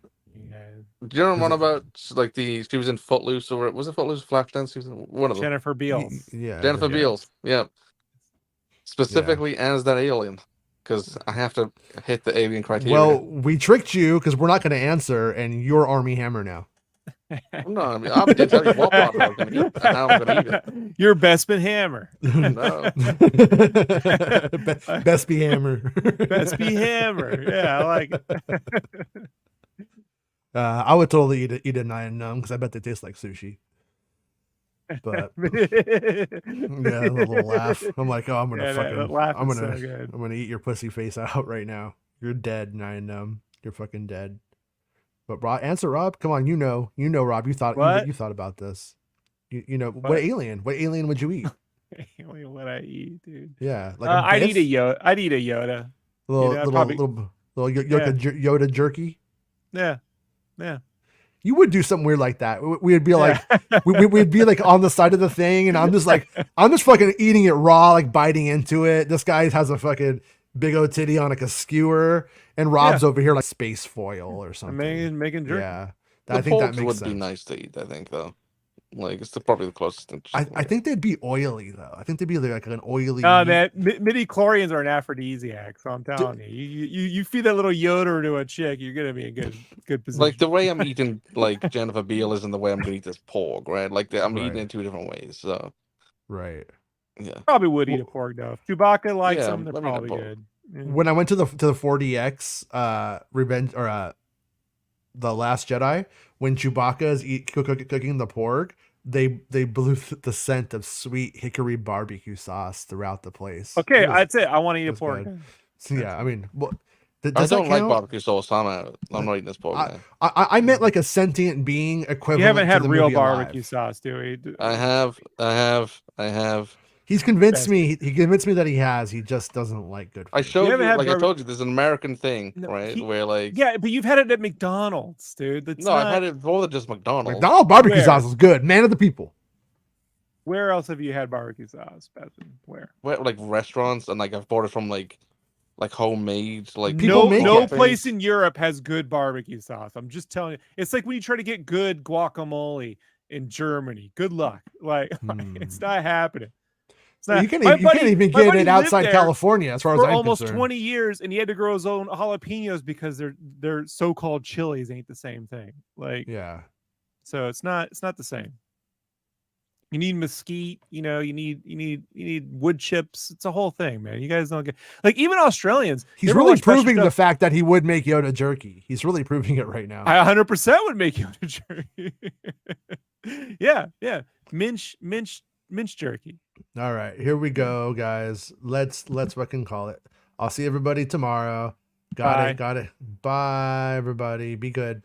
Yeah. Do you know one about like she was in Footloose or was it Footloose Flashdance? She was in one of them. Jennifer Beals. Yeah. Jennifer Beals. Yeah. Specifically as that alien. Because I have to hit the alien criteria. Well, we tricked you because we're not gonna answer, and you're Army Hammer now. No, I mean, I did tell you what part I was going to eat and how I'm going to eat it. You're Bespin Hammer. No. Bespy Hammer. Bespy Hammer. Yeah, I like it. I would totally eat a 9-num because I bet they taste like sushi. But yeah, a little laugh. I'm like, oh, I'm gonna I'm gonna eat your pussy face out right now. You're dead, 9-num. You're fucking dead. But Rob, answer, Rob. Come on, you know, Rob. You thought about this. You know what alien? What alien would you eat? Alien would I eat, dude? Yeah, like I'd eat a Yoda. I'd eat a Yoda. Little Yoda jerky. Yeah. You would do something weird like that. We'd be like, we'd be like on the side of the thing, and I'm just fucking eating it raw, like biting into it. This guy has a fucking big old titty on like a skewer, and Rob's over here like space foil or something. Making jerky. Yeah, I think that porgs makes would sense. be nice to eat. I think though, like it's probably the closest thing. I think they'd be oily though. I think they'd be like an oily. Oh man, midi-chlorians are an aphrodisiac. So I'm telling you, you feed that little Yoda to a chick, you're gonna be in good position. Like the way I'm eating like Jennifer Beal isn't the way I'm gonna eat this pork, right? Like I'm eating it in two different ways. So right. Yeah. Probably would eat a pork though. If Chewbacca likes them, they're let me eat a probably pork. good. When I went to the 4DX Revenge or the Last Jedi, when Chewbacca is cooking the pork, they blew the scent of sweet hickory barbecue sauce throughout the place. Okay, that's it. I want to eat a pork. So, yeah, I mean, I don't like barbecue sauce. I'm not eating this pork. I meant like a sentient being equivalent. You haven't had to the real movie barbecue Alive. sauce, do we? I have. He's convinced me. He convinced me that he has. He just doesn't like good food. I showed you, like I told you, there's an American thing, No, right? Where like but you've had it at McDonald's, dude. I've had it more than just McDonald's. McDonald's barbecue sauce is good. Man of the people. Where else have you had barbecue sauce, Bethany? Where? Like restaurants, and like I've bought it from like homemade. Like no place in Europe has good barbecue sauce. I'm just telling you. It's like when you try to get good guacamole in Germany. Good luck. Like it's not happening. It's not, You can't my even, you can't buddy- even my get buddy it lived outside there California, as far as for I'm almost concerned. 20 years, and he had to grow his own jalapenos because their so-called chilies ain't the same thing. Like, Yeah. so it's not the same. You need mesquite, you know, you need wood chips. It's a whole thing, man. You guys don't get, like, even Australians. He's you ever really watch Special proving the Stuff? fact that he would make Yoda jerky. He's really proving it right now. I 100% would make you a jerky. Yeah, mince jerky. All right, here we go, guys. Let's fucking call it. I'll see everybody tomorrow. Got Bye. it. Bye, everybody. Be good.